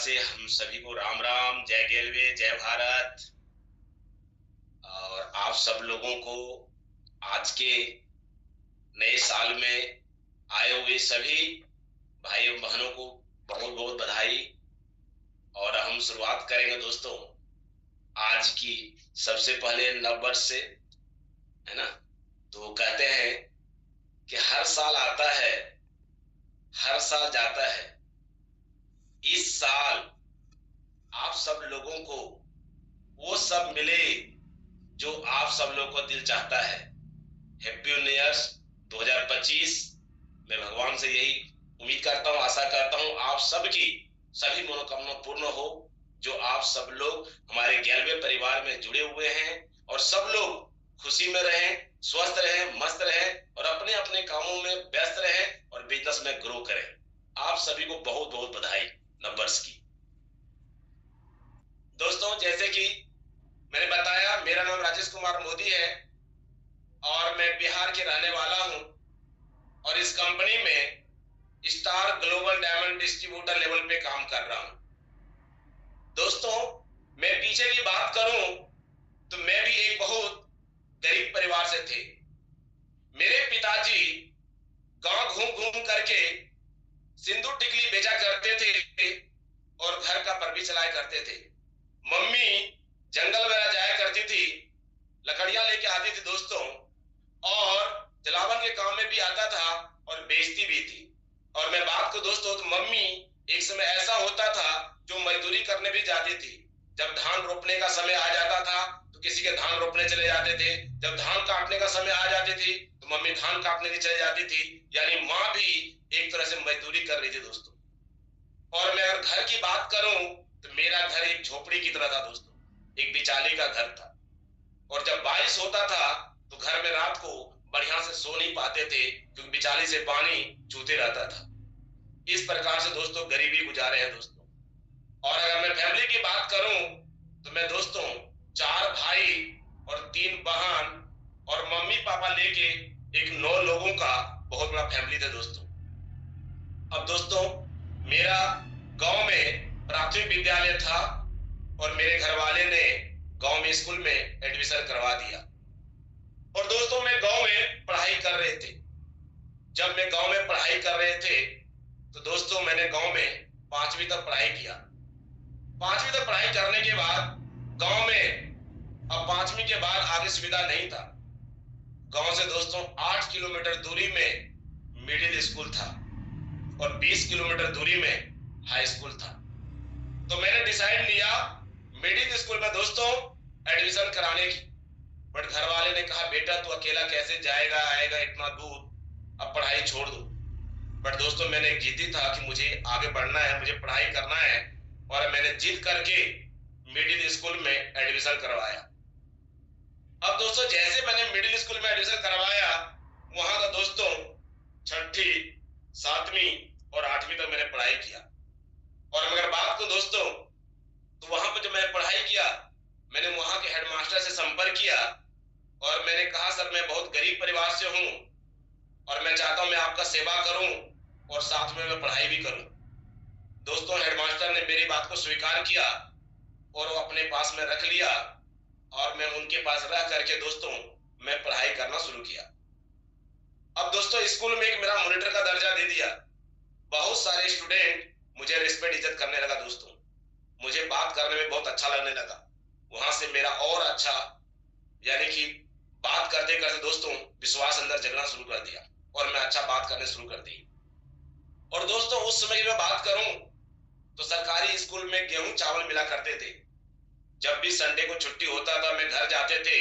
से हम सभी को राम राम, जय गेलवे, जय भारत। और आप सब लोगों को आज के नए साल में आए हुए सभी भाइयों बहनों को बहुत बहुत बधाई। और हम शुरुआत करेंगे दोस्तों आज की सबसे पहले नव वर्ष से, है ना। तो कहते हैं कि हर साल आता है, हर साल जाता है। इस साल आप सब लोगों को वो सब मिले जो आप सब लोगों को दिल चाहता है। Happy new year 2025। मैं भगवान से यही उम्मीद करता हूँ, आशा करता हूँ आप सबकी सभी मनोकामना पूर्ण हो। जो आप सब लोग हमारे ग्यारहवें परिवार में जुड़े हुए हैं और सब लोग खुशी में रहें, स्वस्थ रहें, मस्त रहें और अपने अपने कामों में व्यस्त रहें और बिजनेस में ग्रो करें। आप सभी को बहुत बहुत बधाई नव वर्ष की। दोस्तों जैसे कि मैंने बताया, मेरा नाम राजेश कुमार मोदी है और मैं बिहार के रहने वाला हूं और इस कंपनी में star global diamond distributor level पे काम कर रहा हूं। दोस्तों मैं पीछे की बात करूं तो मैं भी एक बहुत गरीब परिवार से थे। मेरे पिताजी गांव घूम घूम करके सिंदूर टिकली बेचा करते थे और घर का परवी चलाया करते थे। मम्मी जंगल में जाया करती थी, लकड़ियां लेके आती थी दोस्तों, और जलावन के काम में भी आता था और बेचती भी थी। और मैं बात को दोस्तों तो मम्मी एक समय ऐसा होता था जो मजदूरी करने भी जाती थी। जब धान रोपने का समय आ जाता था तो किसी के धान रोपने चले जाते थे। जब धान काटने का समय आ जाती थी तो मम्मी धान काटने की चली जाती थी। यानी माँ भी एक तरह से मजदूरी कर रही थी दोस्तों। और मैं अगर घर की बात करूं तो मेरा घर एक झोपड़ी की तरह था दोस्तों, एक बिचाली का घर था। और जब बारिश होता था तो घर में रात को बढ़िया से सो नहीं पाते थे क्योंकि बिचाली से पानी चूते रहता था। इस प्रकार से दोस्तों गरीबी गुजारे हैं दोस्तों। और अगर मैं फैमिली की बात करूं तो मैं दोस्तों 4 भाई और 3 बहन और मम्मी पापा लेके एक 9 लोगों का बहुत बड़ा फैमिली था दोस्तों। अब दोस्तों मेरा गांव में प्राथमिक विद्यालय था और मेरे घर वाले ने गांव में स्कूल में एडमिशन करवा दिया। और दोस्तों मैं गांव में पढ़ाई कर रहे थे। जब मैं गांव में पढ़ाई कर रहे थे तो दोस्तों मैंने गांव में 5वीं तक पढ़ाई किया। 5वीं तक पढ़ाई करने के बाद गांव में अब 5वीं के बाद आगे सुविधा नहीं था। गांव से दोस्तों 8 किलोमीटर दूरी में मिडिल स्कूल था और 20 किलोमीटर दूरी में हाई स्कूल था। तो मैंने डिसाइड लिया मिडिल स्कूल में दोस्तों एडमिशन कराने की। बट घर वाले ने कहा बेटा तू अकेला कैसे जाएगा आएगा इतना दूर, अब पढ़ाई छोड़ दो। बट दोस्तों मैंने एक जिद्दी था कि मुझे आगे बढ़ना है, मुझे पढ़ाई करना है और मैंने जिद करके मिडिल स्कूल में एडमिशन करवाया। अब दोस्तों जैसे मैंने मिडिल स्कूल में एडमिशन करवाया वहां का दोस्तों 6ठी 7वीं और 8वीं तक मैंने पढ़ाई किया। और अगर बात को दोस्तों तो वहां पर जब मैंने पढ़ाई किया मैंने वहां के हेडमास्टर से संपर्क किया और मैंने कहा सर मैं बहुत गरीब परिवार से हूं और मैं चाहता हूं मैं आपका सेवा करूं और साथ में मैं पढ़ाई भी करूं। दोस्तों हेडमास्टर ने मेरी बात को स्वीकार किया और वो अपने पास में रख लिया और मैं उनके पास रह करके दोस्तों मैं पढ़ाई करना शुरू किया। अब दोस्तों स्कूल में एक मेरा मॉनिटर का दर्जा दे दिया। बहुत सारे स्टूडेंट मुझे रिस्पेक्ट इज्जत करने लगा दोस्तों, मुझे बात करने में बहुत अच्छा लगने लगा। वहां से मेरा और अच्छा यानी कि बात करते करते दोस्तों विश्वास अंदर जगना शुरू कर दिया और मैं अच्छा बात करने शुरू कर दी। और दोस्तों उस समय की मैं बात करूं तो सरकारी स्कूल में गेहूं चावल मिला करते थे। जब भी संडे को छुट्टी होता था मैं घर जाते थे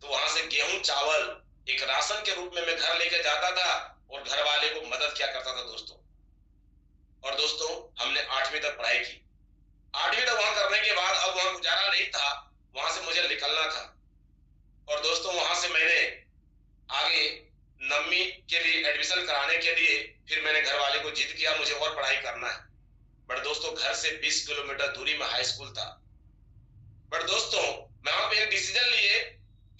तो वहां से गेहूं चावल एक राशन के रूप में मैं घर लेके जाता था और घर वाले को मदद किया करता था दोस्तों। और दोस्तों हमने 8वीं तक पढ़ाई की। 8वीं तक वहां करने के बाद अब वहां गुजारा नहीं था, वहां से मुझे निकलना था। और दोस्तों वहां से मैंने आगे 9वीं के लिए एडमिशन कराने के लिए फिर मैंने घर वाले को जिद किया मुझे और पढ़ाई करना है। बट दोस्तों घर से 20 किलोमीटर दूरी में हाई स्कूल था। बट दोस्तों मैं वहां पे एक डिसीजन लिए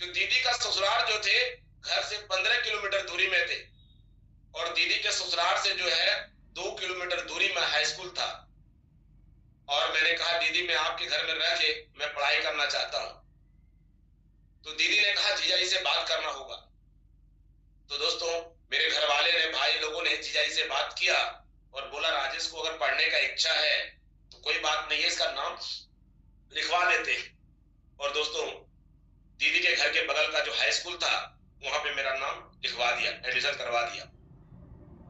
कि दीदी का ससुराल जो थे घर से 15 किलोमीटर दूरी में थे और दीदी के ससुराल से जो है 2 किलोमीटर दूरी में हाई स्कूल था। कहा दीदी मैं आपके घर में रह के मैं पढ़ाई करना चाहता हूं। तो दीदी ने कहा जीजाजी से बात करना होगा। तो दोस्तों मेरे घर वाले ने, भाई लोगों ने जीजाजी से बात किया और बोला राजेश को अगर पढ़ने का इच्छा है तो कोई बात नहीं है, इसका नाम लिखवा देते। और दोस्तों दीदी के घर के बगल का जो हाई स्कूल था वहां पे मेरा नाम लिखवा दिया, एडमिशन करवा दिया।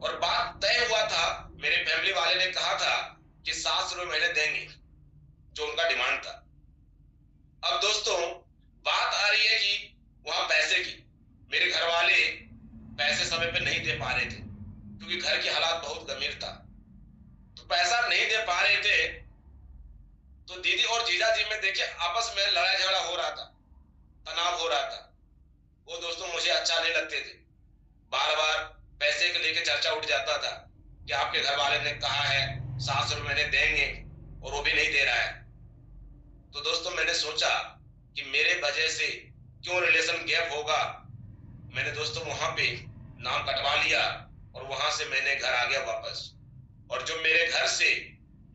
और बात तय हुआ था, मेरे फैमिली वाले ने कहा था कि 700 रुपये महीने देंगे, जो उनका डिमांड था। अब दोस्तों बात आ रही है कि वहां पैसे की, मेरे घर वाले पैसे समय पे नहीं दे पा रहे थे क्योंकि घर की हालात बहुत गंभीर था। तो पैसा नहीं दे पा रहे थे तो दीदी और जीजा जी में देखिए आपस में लड़ाई झगड़ा हो रहा था, तनाव हो रहा था। वो दोस्तों मुझे अच्छा नहीं लगते थे। बार बार पैसे के लेके चर्चा उठ जाता था कि आपके घर वाले ने कहा है 700 रुपये महीने देंगे और वो भी नहीं दे रहा है। तो दोस्तों मैंने सोचा कि मेरे वजह से क्यों रिलेशन गैप होगा। मैंने दोस्तों वहां पे नाम कटवा लिया और वहां से मैंने घर आ गया वापस। और जो मेरे घर से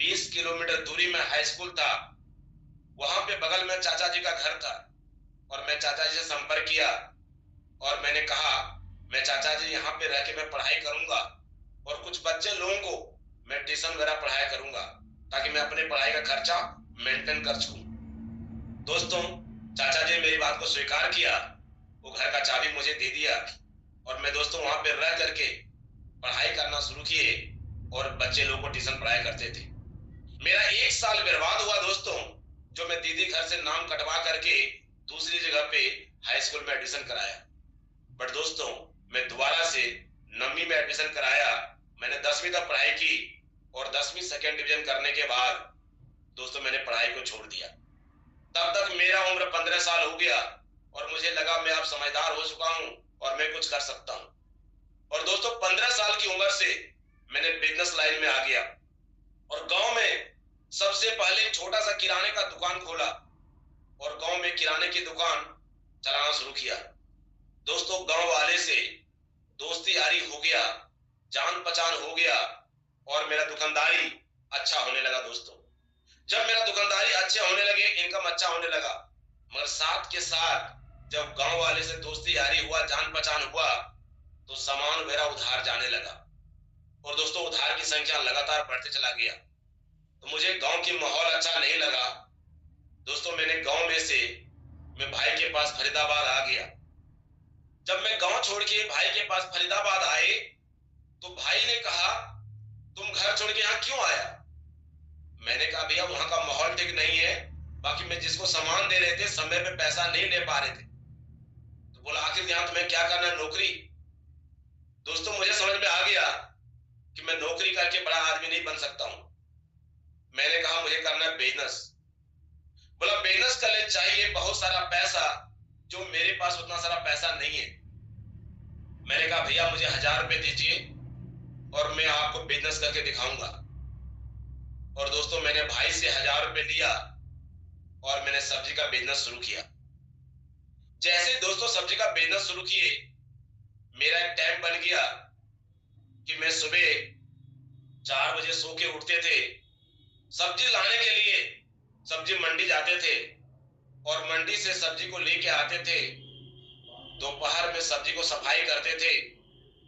20 किलोमीटर दूरी में हाई स्कूल था, वहां पे बगल में चाचा जी का घर था और मैं चाचा जी से संपर्क किया और मैंने कहा मैं चाचा जी यहाँ पे रह के मैं पढ़ाई करूंगा और कुछ बच्चे लोगों को मैं ट्यूशन वगैरह पढ़ाया करूंगा ताकि मैं अपने पढ़ाई का खर्चा मेंटेन कर सकूं। दोस्तों चाचा जी ने मेरी बात को स्वीकार किया, वो घर का चाबी मुझे दे दिया और मैं दोस्तों वहां पे रह करके पढ़ाई करना शुरू किए और बच्चे लोगों को ट्यूशन पढ़ाया करते थे। मेरा 1 साल बर्बाद हुआ दोस्तों, जो मैं दीदी घर से नाम कटवा करके दूसरी जगह पे हाई स्कूल में एडमिशन कराया। बट दोस्तों मैं दोबारा से 9वीं में एडमिशन कराया। मैंने 10वीं तक पढ़ाई की और 10वीं सेकेंड डिवीजन करने के बाद दोस्तों मैंने पढ़ाई को छोड़ दिया। तब तक मेरा उम्र 15 साल हो गया और मुझे लगा मैं अब समझदार हो चुका हूं और मैं कुछ कर सकता हूं। और दोस्तों 15 साल की उम्र से मैंने बिजनेस लाइन में आ गया और गांव में सबसे पहले छोटा सा किराने का दुकान खोला और गांव में किराने की दुकान चलाना शुरू किया। दोस्तों गांव वाले से दोस्ती यारी हो गया, जान पहचान हो गया और मेरा दुकानदारी अच्छा होने लगा। दोस्तों जब मेरा दुकानदारी अच्छे होने लगे, इनकम अच्छा होने लगा, मगर साथ के साथ जब गांव वाले से दोस्ती यारी हुआ, जान पहचान हुआ, तो सामान मेरा उधार जाने लगा और दोस्तों उधार की संख्या लगातार बढ़ते चला गया। तो मुझे गांव की माहौल अच्छा नहीं लगा। दोस्तों मैंने गांव में से मैं भाई के पास फरीदाबाद आ गया। जब मैं गांव छोड़ के भाई के पास फरीदाबाद आए तो भाई ने कहा तुम घर छोड़ के यहाँ क्यों आया। मैंने कहा भैया वहां का माहौल ठीक नहीं है, बाकी मैं जिसको सामान दे रहे थे समय पे पैसा नहीं ले पा रहे थे। तो बोला आखिर यहाँ तुम्हें क्या करना है, नौकरी। दोस्तों मुझे समझ में आ गया कि मैं नौकरी करके बड़ा आदमी नहीं बन सकता हूं। मैंने कहा मुझे करना है बिजनेस। बोला बिजनेस कर ले, चाहिए बहुत सारा पैसा, जो मेरे पास उतना सारा पैसा नहीं है। मैंने कहा भैया मुझे 1000 रुपए दीजिए और मैं आपको बिजनेस करके दिखाऊंगा। और दोस्तों मैंने भाई से 1000 रुपए लिया और मैंने सब्जी का बिजनेस शुरू किया। जैसे दोस्तों सब्जी का बिजनेस शुरू किए, मेरा एक टाइम बन गया कि मैं सुबह 4 बजे सो के उठते थे, सब्जी लाने के लिए सब्जी मंडी जाते थे और मंडी से सब्जी को लेके आते थे। दोपहर में सब्जी को सफाई करते थे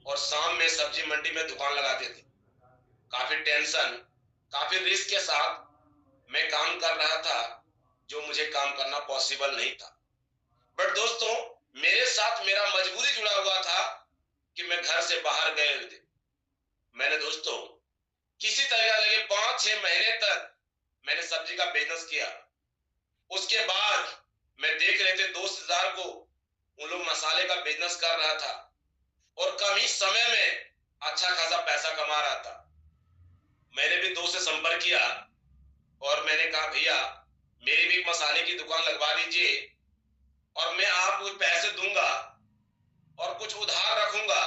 और शाम में सब्जी मंडी में दुकान लगाते थे। काफी टेंशन, काफी रिस्क के साथ मैं काम कर रहा था, जो मुझे काम करना पॉसिबल नहीं था। बट दोस्तों मेरे साथ मेरा मजबूरी जुड़ा हुआ था कि मैं घर से बाहर गए हुए थे। मैंने दोस्तों किसी तरह लगे 5-6 महीने तक मैंने सब्जी का बिजनेस किया। उसके बाद मैं देख रहे थे दोस्तदार को, उन लोग मसाले का बिजनेस कर रहा था और कम ही समय में अच्छा खासा पैसा कमा रहा था। मैंने भी दोस्त से संपर्क किया और मैंने कहा भैया मेरी भी मसाले की दुकान लगवा दीजिए और मैं आपको पैसे दूंगा और कुछ उधार रखूंगा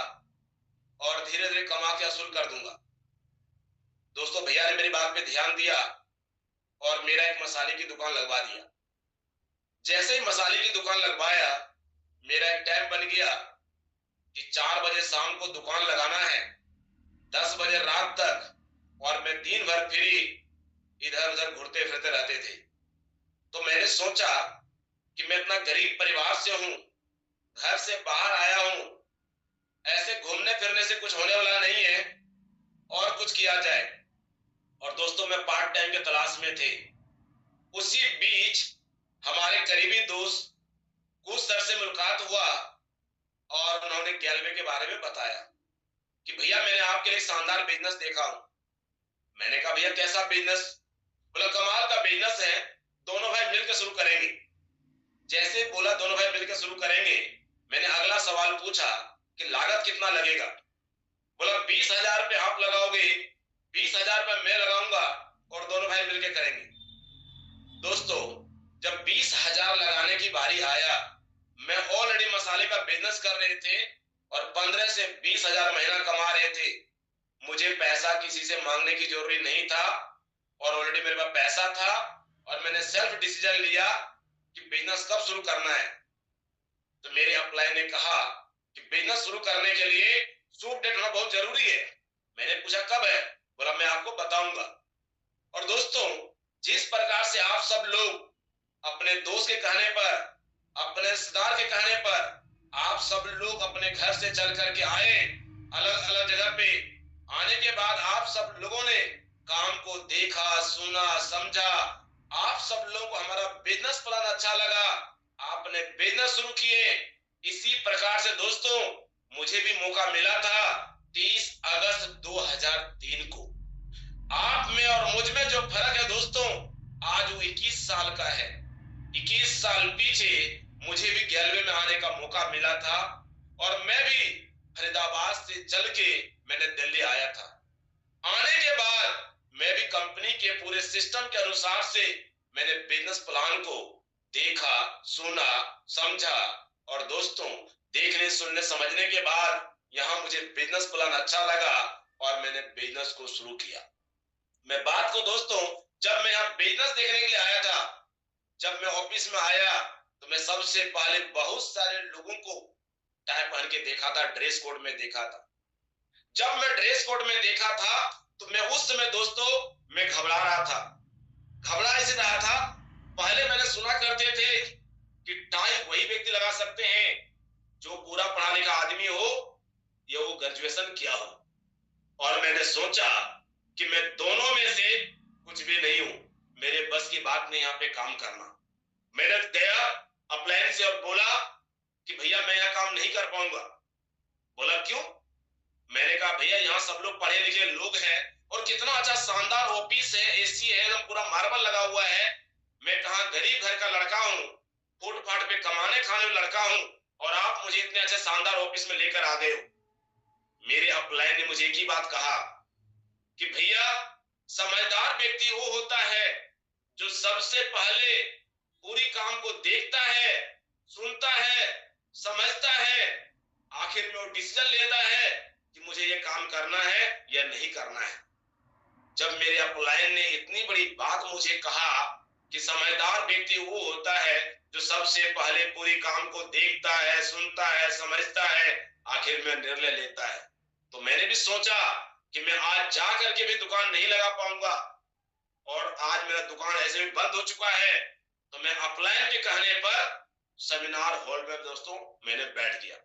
और धीरे धीरे कमा के असूल कर दूंगा। दोस्तों भैया ने मेरी बात पे ध्यान दिया और मेरा एक मसाले की दुकान लगवा दिया। जैसे ही मसाले की दुकान लगवाया, मेरा एक टाइम बन गया कि 4 बजे शाम को दुकान लगाना है, 10 बजे रात तक, और मैं दिन भर फ्री इधर उधर घूरते फिरते रहते थे। तो मैंने सोचा कि मैं इतना गरीब परिवार से हूँ, घर से बाहर आया हूँ, ऐसे घूमने फिरने से कुछ होने वाला नहीं है, और कुछ किया जाए। और दोस्तों, मैं पार्ट टाइम के तलाश में थे। उसी बीच हमारे करीबी दोस्त कुछ सर से मुलाकात हुआ और उन्होंने गैलवे के बारे में बताया कि भैया मैंने आपके लिए शानदार बिजनेस देखा हूं। मैंने कहा भैया कैसा बिजनेस? बोला कमाल का बिजनेस है, दोनों भाई मिलकर शुरू करेंगे। जैसे बोला दोनों भाई मिलकर शुरू करेंगे, मैंने अगला सवाल पूछा कि लागत कितना लगेगा? बोला 20,000 रुपये आप लगाओगे, 20,000 रुपये मैं लगाऊंगा और दोनों भाई मिलकर करेंगे। दोस्तों, जब 20,000 लगाने की बारी आया, मैं ऑलरेडी मसाले का बिजनेस कर रहे थे और 15 से 20,000 महीना कमा रहे थे। मुझे पैसा किसी से मांगने की जरूरत नहीं था और ऑलरेडी मेरे पास पैसा था और मैंने सेल्फ डिसीजन लिया कि बिजनेस कब शुरू करना है। तो मेरे अपलाइन ने कहा कि बिजनेस शुरू करने के लिए शुभ डेट होना बहुत जरूरी है। मैंने पूछा कब है? बोला मैं आपको बताऊंगा। और दोस्तों, जिस प्रकार से आप सब लोग अपने दोस्त के कहने पर, अपने रिश्तेदार के कहने पर, आप सब लोग अपने घर से चल करके आए, अलग अलग जगह पे आने के बाद आप सब लोगों ने काम को देखा, सुना, समझा। आप सब लोगों को हमारा बिजनेस प्लान अच्छा लगा, आपने बिजनेस शुरू किए। इसी प्रकार से दोस्तों, मुझे भी मौका मिला था 30 अगस्त 2003 को। आप में और मुझ में जो फर्क है दोस्तों, आज वो 21 साल का है। 21 साल पीछे मुझे भी गैलवे में आने का मौका मिला था और मैं भी फरीदाबाद से चल के मैंने दिल्ली आया था। आने के बाद मैं भी कंपनी के पूरे सिस्टम के अनुसार से मैंने बिजनेस प्लान को देखा, सुना, समझा। और दोस्तों, देखने, सुनने, समझने के बाद यहाँ मुझे बिजनेस प्लान अच्छा लगा और मैंने बिजनेस को शुरू किया। मैं बात को दोस्तों, जब मैं यहाँ बिजनेस देखने के लिए आया था, जब मैं ऑफिस में आया तो मैं सबसे पहले बहुत सारे लोगों को टाई पहन के देखा था, ड्रेस कोड में देखा था। जब मैं ड्रेस कोड में देखा था तो मैं उस समय दोस्तों मैं घबरा रहा था। घबरा इसे रहा था, पहले मैंने सुना करते थे कि टाई वही व्यक्ति लगा सकते हैं जो पूरा पढ़ा लिखा आदमी हो या वो ग्रेजुएशन किया हो। और मैंने सोचा कि मैं दोनों में से कुछ भी नहीं हूं, मेरे बस की बात नहीं यहाँ पे काम करना। मैंने गया अपलाइन से और बोला कि भैया मैं यहाँ काम नहीं कर पाऊंगा। बोला क्यों? मैंने कहा भैया यहाँ सब लोग पढ़े लिखे लोग हैं और कितना अच्छा शानदार ऑफिस है, एसी है, एकदम पूरा मार्बल लगा हुआ है। मैं कहा गरीब घर का लड़का हूँ, फुटपाथ पे कमाने खाने में लड़का हूँ और आप मुझे इतने अच्छे शानदार ऑफिस में लेकर आ गए हो। मेरे अपलाइन ने मुझे एक ही बात कहा कि भैया समझदार व्यक्ति वो होता है जो सबसे पहले पूरी काम को देखता है, सुनता है, समझता है, आखिर में वो डिसीजन लेता है कि मुझे ये काम करना है या नहीं करना है। जब मेरे अपलाइन ने इतनी बड़ी बात मुझे कहा कि समझदार व्यक्ति वो होता है जो सबसे पहले पूरी काम को देखता है, सुनता है, समझता है, आखिर में निर्णय लेता है, तो मैंने भी सोचा कि मैं आज जा करके भी दुकान नहीं लगा पाऊंगा और आज मेरा दुकान ऐसे भी बंद हो चुका है। तो मैं अपलाइन के कहने पर सेमिनार हॉल में दोस्तों मैंने बैठ गया।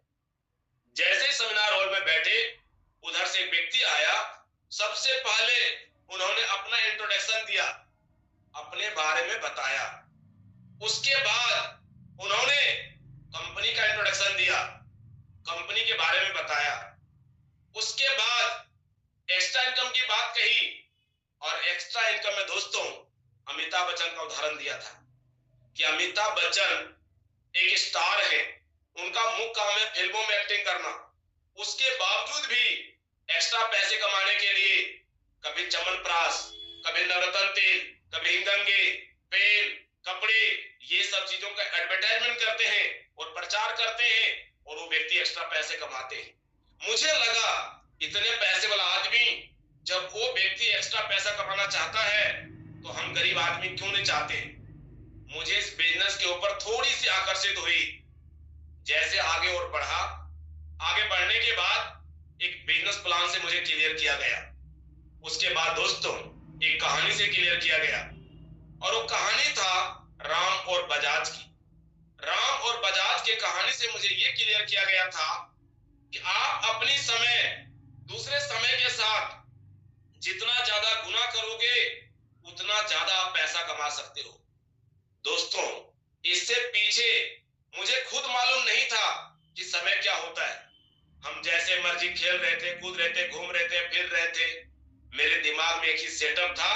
जैसे ही सेमिनार हॉल में बैठे, उधर से एक व्यक्ति आया। सबसे पहले उन्होंने अपना इंट्रोडक्शन दिया, अपने बारे में बताया। उसके बाद उन्होंने कंपनी का इंट्रोडक्शन दिया, कंपनी के बारे में बताया। उसके बाद एक्स्ट्रा इनकम की बात कही और एक्स्ट्रा इनकम में दोस्तों अमिताभ बच्चन का उदाहरण दिया था कि अमिताभ बच्चन एक स्टार है, उनका मुख्य काम है फिल्मों में एक्टिंग करना। उसके बावजूद भी एक्स्ट्रा पैसे कमाने के लिए कभी च्यवनप्राश, कभी नवरत्न तेल, कभी हिंगंगे, पेन, कपड़े, ये सब चीजों का एडवर्टाइजमेंट करते हैं और प्रचार करते हैं और वो व्यक्ति एक्स्ट्रा पैसे कमाते हैं। मुझे लगा इतने पैसे वाला आदमी जब वो व्यक्ति एक्स्ट्रा पैसा कमाना चाहता है तो हम गरीब आदमी क्यों नहीं चाहते। मुझे इस बिजनेस के ऊपर थोड़ी सी आकर्षित हुई। जैसे आगे और बढ़ा, आगे बढ़ने के बाद एक बिजनेस प्लान से मुझे क्लियर किया गया। उसके बाद दोस्तों एक कहानी से क्लियर किया गया, और वो कहानी था राम और बजाज की। राम और बजाज के कहानी से मुझे ये क्लियर किया गया था कि आप अपनी समय दूसरे समय के साथ जितना ज्यादा गुना करोगे उतना ज्यादा आप पैसा कमा सकते हो। दोस्तों, इससे पीछे मुझे खुद मालूम नहीं था कि समय क्या होता है। हम जैसे मर्जी खेल रहे थे, कूद रहे थे, घूम रहे थे, फिर रहे थे। मेरे दिमाग में एक ही सेटअप था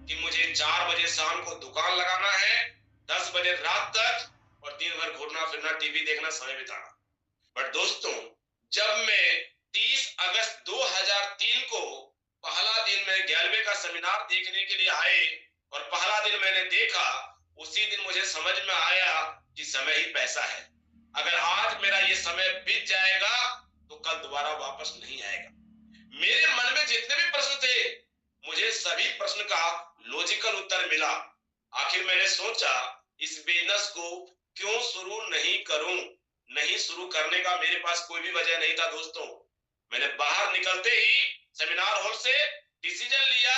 कि मुझे 4 बजे शाम को दुकान लगाना है, 10 बजे रात तक, और दिन भर घूमना फिरना, टीवी देखना, समय बिताना। बट दोस्तों, जब मैं 30 अगस्त 2003 को पहला दिन मैं 11वें का सेमिनार देखने के लिए आए और पहला दिन मैंने देखा, उसी दिन मुझे समझ में आया कि समय ही पैसा है। अगर आज मेरा ये समय बीत जाएगा तो कल दोबारा वापस नहीं आएगा। मेरे मन में जितने भी प्रश्न थे, मुझे सभी प्रश्न का लॉजिकल उत्तर मिला। आखिर मैंने सोचा इस बिजनेस को क्यों शुरू नहीं करूं। नहीं शुरू करने का मेरे पास कोई भी वजह नहीं था। दोस्तों, मैंने बाहर निकलते ही सेमिनार हॉल से डिसीजन लिया,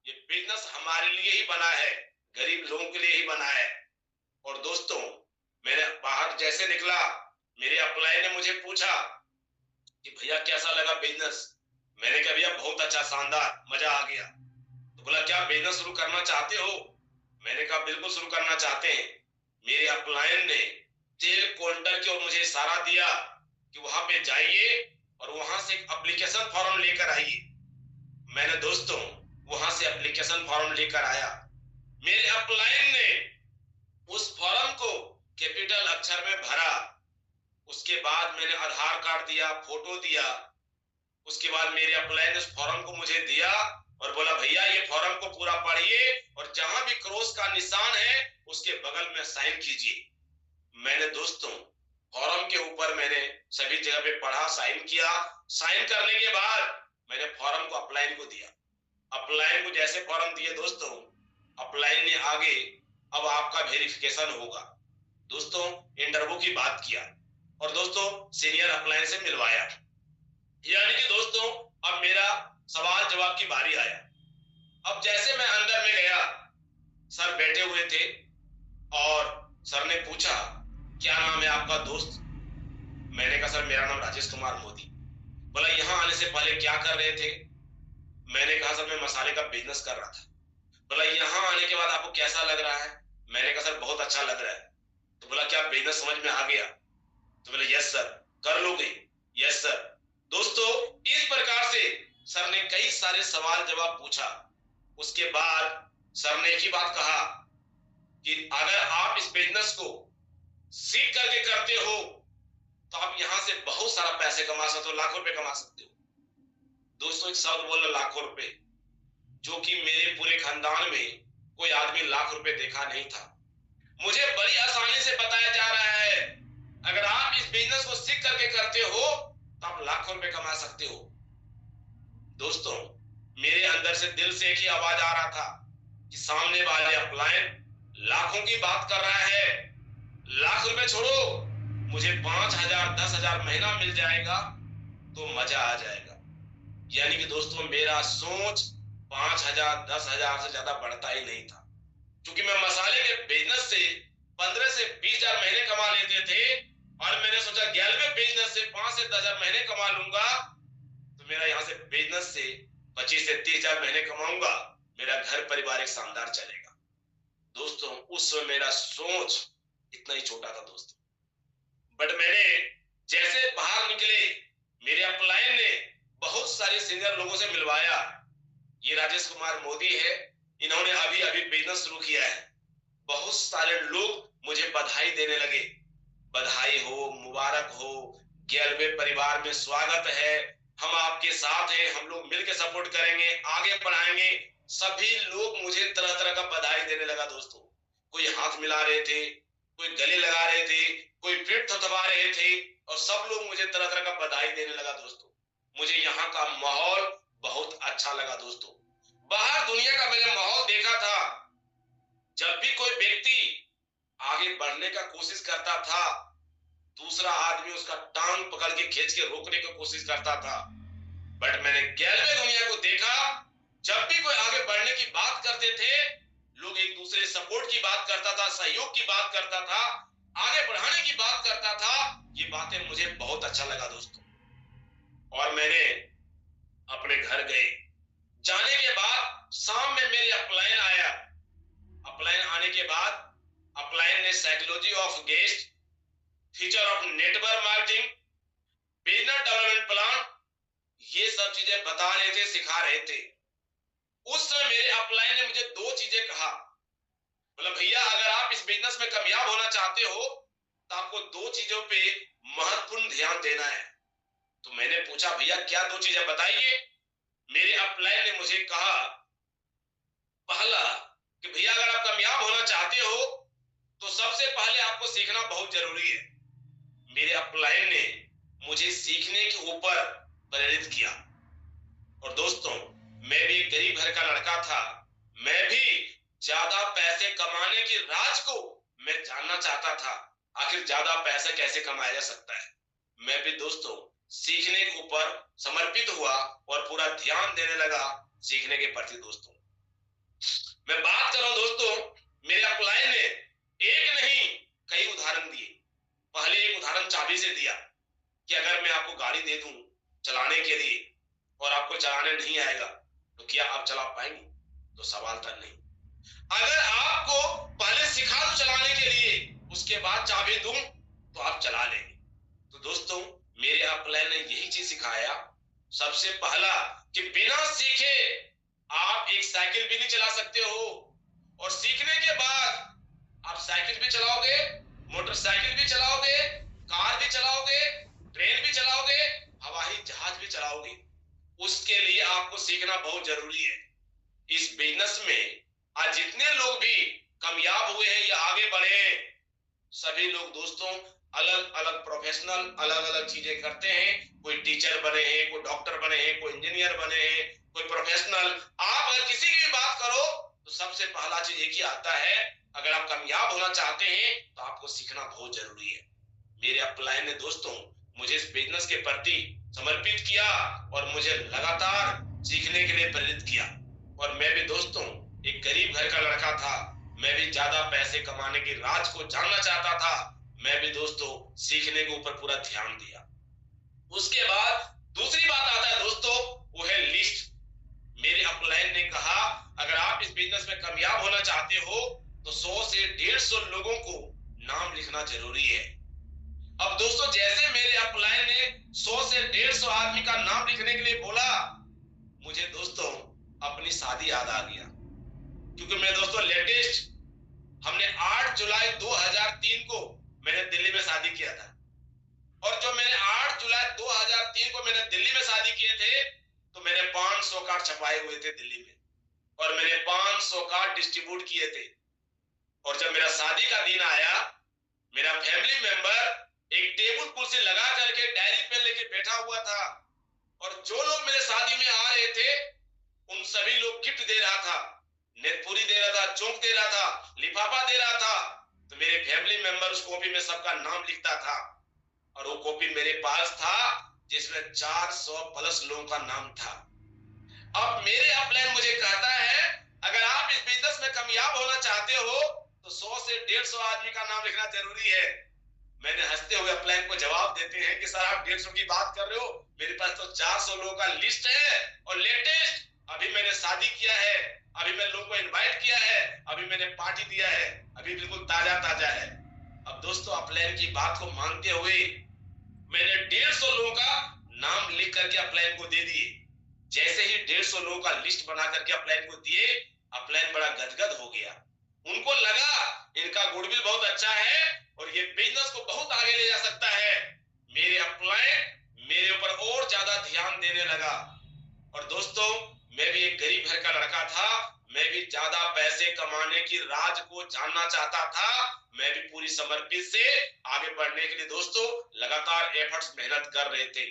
ये बिजनेस हमारे लिए ही बना है, गरीब लोगों के लिए ही बना है। और दोस्तों, मैंने बाहर जैसे निकला, मेरे अप्लाई ने मुझे पूछा कि भैया कैसा लगा बिजनेस। मैंने कहा भैया बहुत अच्छा, शानदार, मजा आ गया। तो बोला क्या बिजनेस शुरू करना चाहते हो? मैंने कहा बिल्कुल शुरू करना चाहते हैं। मेरे अपलायन ने तेल काउंटर की ओर मुझे इशारा दिया कि वहां पे जाइए और वहां से एक एप्लीकेशन फॉर्म लेकर आइए। मैंने दोस्तों वहां से एप्लीकेशन फॉर्म लेकर आया। मेरे अपलायन ने उस फॉर्म को कैपिटल अक्षर में भरा। उसके बाद मैंने आधार कार्ड दिया, फोटो दिया। उसके बाद मेरे अपलायन ने उस फॉर्म को मुझे दिया और बोला भैया ये फॉर्म को पूरा पढ़िए और जहां भी क्रॉस का निशान है उसके बगल में साइन कीजिए। मैंने दोस्तों फॉर्म के ऊपर मैंने सभी जगह पे पढ़ा, साइन किया। साइन करने के बाद मैंने फॉर्म को अपलाइन को दिया। अपलाइन को जैसे फॉर्म दिए दोस्तों, अपलाइन ने आगे अब आपका वेरिफिकेशन होगा। दोस्तों इंटरव्यू की बात किया और दोस्तों सीनियर अपलाइन से मिलवाया। यानी कि दोस्तों अब मेरा सवाल जवाब की बारी आया। अब जैसे मैं अंदर में गया, सर बैठे हुए थे और सर ने पूछा क्या नाम है आपका दोस्त? मैंने कहा सर मेरा नाम राजेश कुमार मोदी। बोला यहाँ आने से पहले क्या कर रहे थे? मैंने कहा सर मैं मसाले का बिजनेस कर रहा था। बोला यहाँ आने के बाद आपको कैसा लग रहा है? मैंने कहा सर बहुत अच्छा लग रहा है। तो बोला क्या बिजनेस समझ में आ गया? तो बोले यस सर। कर लोगे? Yes sir. दोस्तों इस प्रकार से सर ने कई सारे सवाल जवाब पूछा। उसके बाद सर ने एक ही बात कहा कि अगर आप इस बिजनेस को सीख करके करते हो तो आप यहां से बहुत सारा पैसे कमा सकते हो, लाखों रुपए कमा सकते हो। दोस्तों एक शब्द बोला लाखों रुपए, जो कि मेरे पूरे खानदान में कोई आदमी लाख रुपए देखा नहीं था। मुझे बड़ी आसानी से बताया जा रहा है अगर आप इस बिजनेस को सीख करके करते हो तो आप लाखों रुपए कमा सकते हो। दोस्तों मेरे अंदर से दिल से एक ही आवाज आ रहा था कि सामने वाले अपलायन लाखों की बात कर रहा है, लाख रुपए छोड़ो, मुझे 5,000 10,000 महीना मिल जाएगा तो मजा आ जाएगा। यानी कि दोस्तों मेरा सोच 5,000 10,000 से ज्यादा बढ़ता ही नहीं था, क्योंकि मैं मसाले के बिजनेस से 15 से 20,000 महीने कमा लेते थे और मैंने सोचा 11वें बिजनेस से 5 से 10,000 महीने कमा लूंगा तो मेरा यहाँ से बिजनेस से 25 से 30,000 महीने कमाऊंगा, मेरा घर परिवार एक शानदार चलेगा। दोस्तों उस समय मेरा सोच इतना ही छोटा था दोस्तों। बट मैंने जैसे बाहर निकले, मेरे अपलाइन ने बहुत सारे सीनियर लोगों से मिलवाया। ये राजेश कुमार मोदी है, इन्होंने अभी अभी बिजनेस शुरू किया है। बहुत सारे लोग मुझे बधाई देने लगे, बधाई हो, मुबारक हो, 11वें परिवार में स्वागत है, हम आपके साथ हैं, हम लोग मिलकर सपोर्ट करेंगे, आगे बढ़ाएंगे। सभी लोग मुझे तरह तरह का बधाई देने लगा दोस्तों। कोई हाथ मिला रहे थे, कोई गले लगा रहे थे, कोई पीठ थपथपा रहे थे और सब लोग मुझे तरह तरह का बधाई देने लगा दोस्तों। मुझे यहाँ का माहौल बहुत अच्छा लगा दोस्तों। बाहर दुनिया का मैंने माहौल देखा था, जब भी कोई व्यक्ति आगे बढ़ने का कोशिश करता था दूसरा आदमी उसका टांग पकड़ के खींच के रोकने की कोशिश करता था। बट मैंने 11वें दुनिया को देखा जब भी कोई आगे बढ़ने की बात करते थे, लोग एक दूसरे सपोर्ट की बात करता था, सहयोग की बात करता था, आगे बढ़ाने की बात करता था। ये बातें मुझे बहुत अच्छा लगा दोस्तों। और मैंने अपने घर गए, जाने के बाद शाम में मेरे अपलाइन आया। अपलाइन आने के बाद अपलाइन ने psychology of guest, feature of network marketing, business development plan, ये सब चीजें बता रहे थे, सिखा रहे थे। उस समय मेरे अपलाइन ने मुझे दो चीजें कहा, मतलब भैया अगर आप इस बिजनेस में कामयाब होना चाहते हो तो आपको दो चीजों पे महत्वपूर्ण ध्यान देना है। तो मैंने पूछा भैया क्या दो चीजें बताइए। मेरे अपलाइन ने मुझे कहा, पहला कि भैया अगर आप कामयाब होना चाहते हो तो सबसे पहले आपको सीखना बहुत जरूरी है। मेरे अपलाइन ने मुझे सीखने के ऊपर प्रेरित किया। और दोस्तों, मैं भी एक गरीब घर का लड़का था, मैं भी ज्यादा पैसे कमाने की राज को मैं जानना चाहता था, आखिर ज्यादा पैसे कैसे कमाया जा सकता है। मैं भी दोस्तों सीखने के ऊपर समर्पित हुआ और पूरा ध्यान देने लगा सीखने के प्रति। दोस्तों मैं बात कर रहा हूं दोस्तों, मेरे अपलाइन ने एक नहीं कई उदाहरण दिए। पहले एक उदाहरण चाबी से दिया कि अगर मैं आपको गाड़ी दे दूं चलाने के लिए और आपको चलाने नहीं आएगा तो क्या आप चला पाएंगे? तो सवाल था नहीं। अगर आपको पहले सिखा दूं चलाने के लिए, उसके बाद चाबी दूं तो आप चला लेंगे। तो दोस्तों मेरे अपलाइन ने यही चीज सिखाया, सबसे पहला कि बिना सीखे आप एक साइकिल भी नहीं चला सकते हो, और सीखने के बाद आप साइकिल भी चलाओगे, मोटरसाइकिल भी चलाओगे, कार भी चलाओगे, ट्रेन भी चलाओगे, हवाई जहाज भी चलाओगे। उसके लिए आपको सीखना बहुत जरूरी है। इस बिजनेस में आज जितने लोग भी कामयाब हुए हैं या आगे बढ़े हैं, सभी लोग दोस्तों अलग अलग प्रोफेशनल अलग अलग चीजें करते हैं। कोई टीचर बने हैं, कोई डॉक्टर बने हैं, कोई इंजीनियर बने हैं, कोई प्रोफेशनल। आप अगर किसी की भी बात करो तो सबसे पहला चीज एक ही आता है, अगर आप कामयाब होना चाहते हैं तो आपको सीखना बहुत जरूरी है। मेरे अपलाइन ने दोस्तों मुझे इस बिजनेस के प्रति समर्पित किया और मुझे लगातार सीखने के लिए प्रेरित किया। और मैं भी दोस्तों एक गरीब घर का लड़का था, मैं भी ज्यादा पैसे कमाने की राज को जानना चाहता था। मैं भी दोस्तों सीखने के ऊपर पूरा ध्यान दिया। उसके बाद दूसरी बात आता है दोस्तों, वो है लिस्ट। मेरे अपलाइन ने कहा अगर आप इस बिजनेस में कामयाब होना चाहते हो तो 100 से 150 लोगों को नाम लिखना जरूरी है। अब दोस्तों जैसे मेरे अपलाइन ने 100 से 150 आदमी का नाम लिखने के लिए बोला, मुझे दोस्तों अपनी शादी याद आ गया। क्योंकि मैं दोस्तों लेटेस्ट, हमने 8 जुलाई 2003 को मैंने दिल्ली में शादी किया था। और जो मैंने 8 जुलाई 2003 को मैंने दिल्ली में शादी किए थे, तो मैंने 500 कार्ड छपाए हुए थे दिल्ली में, और मैंने 500 कार्ड डिस्ट्रीब्यूट किए थे। और जब मेरा शादी का दिन आया, मेरा फैमिली मेंबर एक टेबल कुर्सी लगा करके डायरी पेन लेके बैठा हुआ था, और जो लोग मेरे शादी में आ रहे थे उन सभी लोग गिफ्ट दे रहा था, नेतपुरी दे रहा था, चौक दे रहा था, लिफाफा दे रहा था। तो मेरे फैमिली मेंबर उस कॉपी में सबका नाम लिखता था, और वो कॉपी मेरे पास था जिसमें 400 प्लस लोगों का नाम था। अब मेरे अपलाइन मुझे कहता है अगर आप इस बिजनेस में कामयाब होना चाहते हो तो 100 से 150 आदमी का नाम लिखना जरूरी है। मैंने हंसते हुए अपलाइन को जवाब देते हैं कि सर आप 150 की बात कर रहे हो, मेरे पास तो 400 लोगों का लिस्ट है, और लेटेस्ट अभी मैंने शादी किया है, अभी मैंने लोगों को इनवाइट किया है, अभी मैंने पार्टी दिया है, अभी बिल्कुल ताजा ताजा है। अब दोस्तों अपलाइन की बात को मानते हुए मैंने 150 लोगों का नाम लिख करके अपलाइन को दे दिए। जैसे ही 150 लोगों का लिस्ट बना करके अपलाइन को दिए, अपलाइन बड़ा गदगद हो गया। उनको लगा इनका गुडविल बहुत अच्छा है और ये बिजनेस को बहुत आगे ले जा सकता है। मेरे अपलाइन मेरे ऊपर और ज्यादा ध्यान देने लगा। और दोस्तों मैं भी एक गरीब घर का लड़का था, मैं भी ज्यादा पैसे कमाने की राज को जानना चाहता था। मैं भी पूरी समर्पित से आगे बढ़ने के लिए दोस्तों लगातार एफर्ट्स मेहनत कर रहे थे।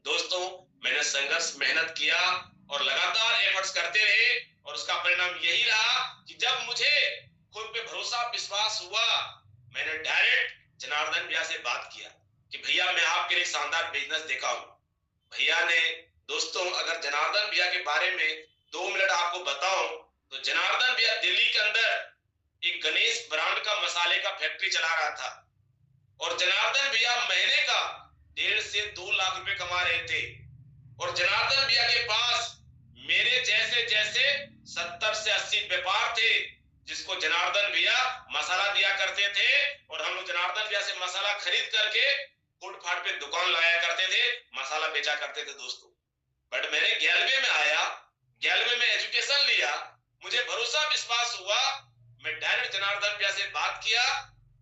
दोस्तों मैंने संघर्ष मेहनत किया और लगातार एफर्ट्स करते रहे, और उसका परिणाम यही रहा कि जब मुझे खुद पे भरोसा विश्वास हुआ, मैंने डायरेक्ट जनार्दन भैया से बात किया कि भैया मैं आपके लिए शानदार बिजनेस देखा हूं। भैया ने दोस्तों अगर जनार्दन भैया के बारे में 2 मिनट आपको बताऊं तो जनार्दन भैया दिल्ली के अंदर एक गणेश ब्रांड का मसाले का फैक्ट्री चला रहा था और जनार्दन भैया महीने का 1.5 से 2 लाख रुपए कमा रहे थे। और जनार्दन भैया के पास मेरे जैसे जैसे 70 से 80 व्यापार थे जिसको जनार्दन भैया मसाला दिया करते थे और हम लोग जनार्दन भैया से मसाला खरीद करके फुटपाथ पे दुकान लगाया करते थे, मसाला बेचा करते थे दोस्तों। बट मैंने 11वीं में आया, 11वीं में एजुकेशन लिया, मुझे भरोसा विश्वास हुआ, मैं डायरेक्ट जनार्दन भैया से बात किया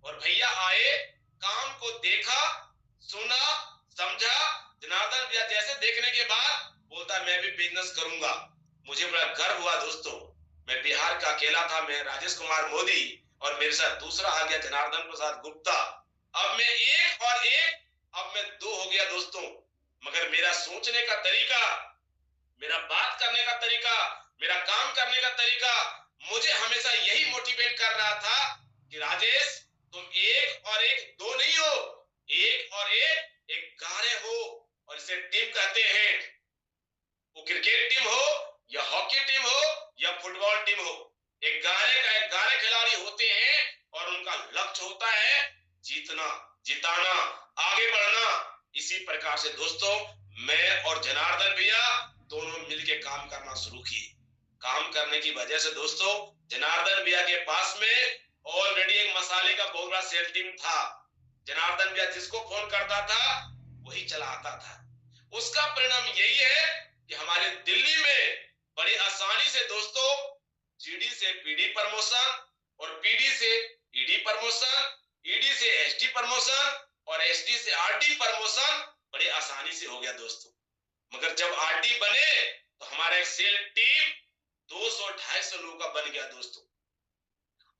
और भैया आए, काम को देखा, सुना, समझा। जनार्दन भैया जैसे देखने के बाद बोलता मैं भी बिजनेस करूंगा। मुझे बड़ा गर्व हुआ दोस्तों, मैं बिहार का अकेला था, मैं राजेश कुमार मोदी और मेरे साथ दूसरा आ गया जनार्दन प्रसाद गुप्ता। अब मैं एक और एक, अब मैं 2 हो गया दोस्तों। मगर मेरा सोचने का तरीका, मेरा बात करने का तरीका, मेरा काम करने का तरीका मुझे हमेशा यही मोटिवेट कर रहा था कि राजेश तुम एक और एक 2 नहीं हो, एक और एक 11 हो। और इसे टीम कहते हैं, वो क्रिकेट टीम हो या हॉकी टीम हो या फुटबॉल टीम हो, 11 खिलाड़ी होते हैं और उनका लक्ष्य होता है जीतना, जिताना, आगे बढ़ना। इसी प्रकार से दोस्तों मैं और जनार्दन भैया दोनों मिलके काम करना शुरू किए। काम करने की वजह से दोस्तों जनार्दन भैया के पास में ऑलरेडी एक मसाले का बहुत बड़ा सेल टीम था। जनार्दन भैया जिसको फोन करता था वही चला आता था। उसका परिणाम यही है कि हमारे दिल्ली में बड़ी आसानी से दोस्तों जीडी से पीडी प्रमोशन और पीडी से ईडी प्रमोशन, ईडी से एसडी प्रमोशन और एसडी से आरडी प्रमोशन बड़ी आसानी से हो गया दोस्तों। मगर जब आरडी बने तो हमारा एक सेल टीम 200-250 लोगों का बन गया दोस्तों।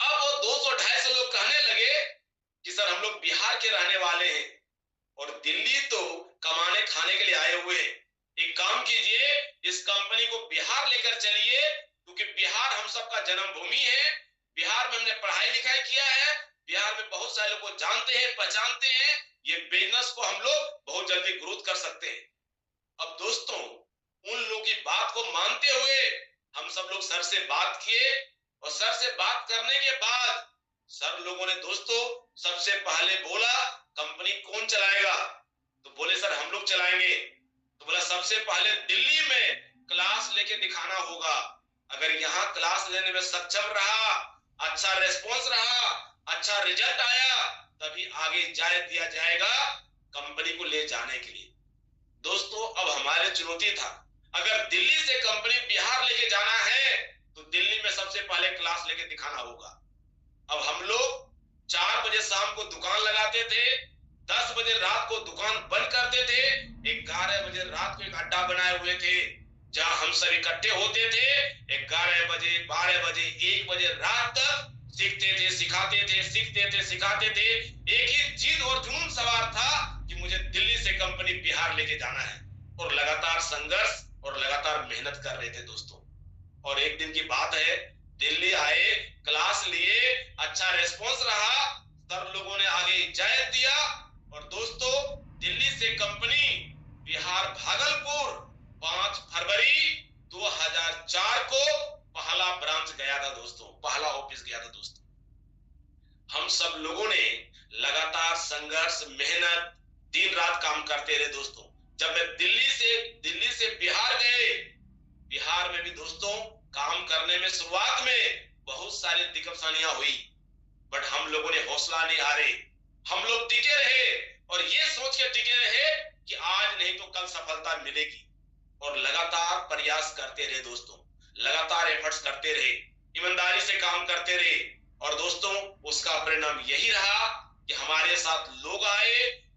अब वो 200-250 लोग कहने लगे कि सर हम लोग बिहार के रहने वाले हैं और दिल्ली तो कमाने खाने के लिए आए हुए हैं, एक काम कीजिए, इस कंपनी को बिहार लेकर चलिए, क्योंकि बिहार हम सबका जन्मभूमि है, बिहार में हमने पढ़ाई लिखाई किया है, बिहार में बहुत सारे लोग को जानते हैं, पहचानते हैं, ये बिजनेस को हम लोग बहुत जल्दी ग्रोथ कर सकते हैं। अब दोस्तों उन लोगों की बात को मानते हुए हम सब लोग सर से बात किए और सर से बात करने के बाद सर लोगों ने दोस्तों सबसे पहले बोला कंपनी कौन चलाएगा, तो बोले सर हम लोग चलाएंगे। तो बोला सबसे पहले दिल्ली में क्लास लेके दिखाना होगा, अगर यहाँ क्लास लेने में सक्षम रहा, अच्छा रेस्पॉन्स रहा, अच्छा रिजल्ट आया, तभी आगे जाए दिया जाएगा कंपनी को ले जाने के लिए। दोस्तों अब हमारे चुनौती था, अगर दिल्ली से कंपनी बिहार लेके जाना है तो दिल्ली में सबसे पहले क्लास लेके दिखाना होगा। अब हम लोग 4 बजे शाम को दुकान लगाते थे, 10 बजे रात को दुकान बंद करते थे, 11 बजे रात को एक अड्डा बनाए हुए थे जहां हम सब इकट्ठे होते थे। 11 बजे, 12 बजे, 1 बजे रात तक सीखते थे, सिखाते थे, सीखते थे, सिखाते थे। एक ही जिद और जुनून सवार था कि मुझे दिल्ली से कंपनी बिहार लेके जाना है और लगातार संघर्ष और लगातार मेहनत कर रहे थे दोस्तों। और एक दिन की बात है, दिल्ली आए, क्लास लिए, अच्छा रेस्पॉन्स रहा, सब लोगों ने आगे इजाजत दिया और दोस्तों दिल्ली से कंपनी बिहार भागलपुर 5 फरवरी 2004 को पहला ब्रांच गया था दोस्तों, पहला ऑफिस गया था दोस्तों। हम सब लोगों ने लगातार संघर्ष, मेहनत, दिन रात काम करते रहे दोस्तों। जब मैं दिल्ली से बिहार गए, बिहार में भी दोस्तों काम करने में शुरुआत में बहुत सारी दिक्कतें हुई, बट हम लोगों ने हौसला नहीं हारे, हम लोग टिके रहे और ये सोच के टिके रहे कि आज नहीं तो कल सफलता मिलेगी। और लगातार प्रयास करते रहे दोस्तों, लगातार एफर्ट्स करते रहे, ईमानदारी से काम करते रहे और दोस्तों उसका परिणाम यही रहा कि हमारे साथ लोग आए,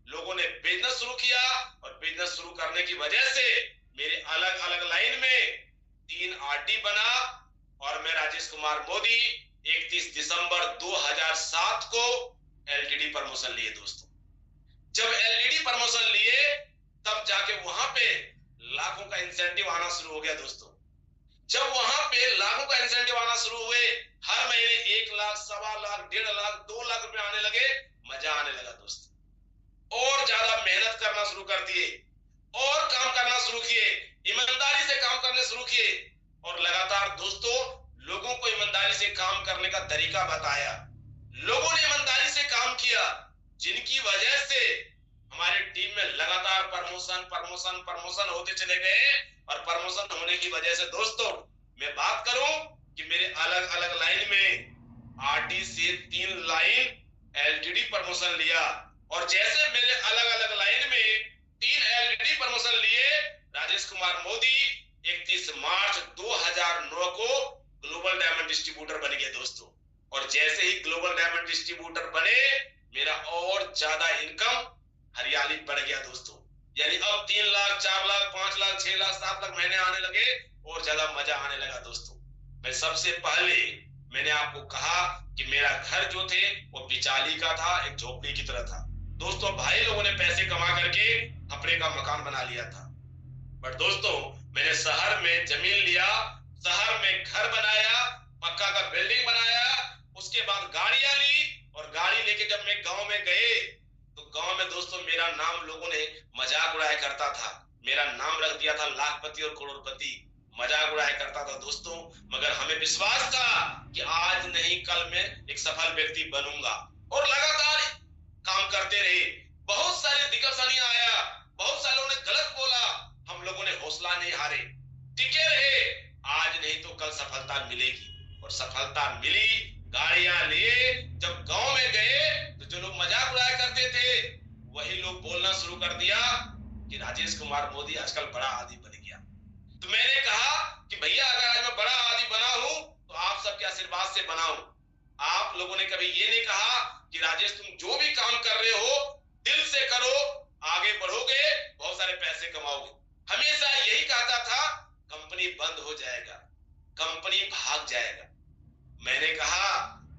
लोगों ने बिजनेस शुरू किया और बिजनेस शुरू करने की वजह से मेरे अलग अलग लाइन में 3 आरडी बना और मैं राजेश कुमार मोदी 31 दिसंबर 2007 को एलटीडी प्रमोशन लिए दोस्तों। जब एलईडी प्रमोशन लिए तब जाके वहां पे लाखों का इंसेंटिव आना शुरू हो गया दोस्तों। जब वहां पे लाखों का इंसेंटिव आना शुरू हुए, हर महीने 1 लाख, 1.25 लाख, 1.5 लाख, 2 लाख रुपए आने लगे, मजा आने लगा दोस्तों। और ज्यादा मेहनत करना शुरू कर दिए और काम करना शुरू किए, ईमानदारी से काम करने शुरू किए। और लगातार दोस्तों लोगों को ईमानदारी से काम करने का तरीका बताया। लोगों ने ईमानदारी से काम किया, जिनकी वजह से हमारी टीम में लगातार प्रमोशन प्रमोशन प्रमोशन होते चले गए। और प्रमोशन होने की वजह से दोस्तों मैं बात करूं कि मेरे अलग अलग लाइन में आरटी से 3 लाइन एलटीडी प्रमोशन लिया, और जैसे मेरे अलग अलग लाइन में 3 एलटीडी प्रमोशन लिए, राजेश कुमार मोदी 31 मार्च 2009 को ग्लोबल डायमंड डिस्ट्रीब्यूटर बन गए दोस्तों। और जैसे ही ग्लोबल डायमंड डिस्ट्रीब्यूटर बने, मेरा और ज्यादा इनकम हरियाली बढ़ गया दोस्तों। यानी अब 3 लाख 4 लाख 5 लाख 6 लाख 7 लाख महीने आने लगे और ज्यादा मजा आने लगा दोस्तों। मैं सबसे पहले मैंने आपको कहा कि मेरा घर जो थे वो बिचाली का था, एक झोपड़ी की तरह था दोस्तों। भाई लोगों ने पैसे कमा करके अपने का मकान बना लिया था, बट दोस्तों मैंने शहर में जमीन लिया, शहर में घर बनाया, पक्का का बिल्डिंग बनाया, उसके बाद गाड़ियां ली, और गाड़ी लेके जब मैं गांव में गए तो गांव में दोस्तों मेरा नाम लोगों ने मजाक उड़ाया करता था। मेरा नाम रख दिया था लाखपति और करोड़पति, मजाक उड़ाया करता था दोस्तों। मगर हमें विश्वास था कि आज नहीं कल मैं एक सफल व्यक्ति बनूंगा, और लगातार काम करते रहे। बहुत सारी दिक्कत आया, बहुत सारे लोगों ने गलत बोला, हम लोगों ने हौसला नहीं हारे, टिके रहे। आज नहीं तो कल सफलता मिलेगी, और सफलता मिली। गाड़ियां लिए, जब गांव में गए तो जो लोग मजाक उड़ाया करते थे वही लोग बोलना शुरू कर दिया कि राजेश कुमार मोदी आजकल बड़ा आदमी बन गया। तो मैंने कहा कि भैया अगर आज मैं बड़ा आदमी बना हूं तो आप सबके आशीर्वाद से बना हूं। आप लोगों ने कभी ये नहीं कहा कि राजेश तुम जो भी काम कर रहे हो दिल से करो, आगे बढ़ोगे, बहुत सारे पैसे कमाओगे। हमेशा यही कहता था कंपनी बंद हो जाएगा, कंपनी भाग जाएगा। मैंने कहा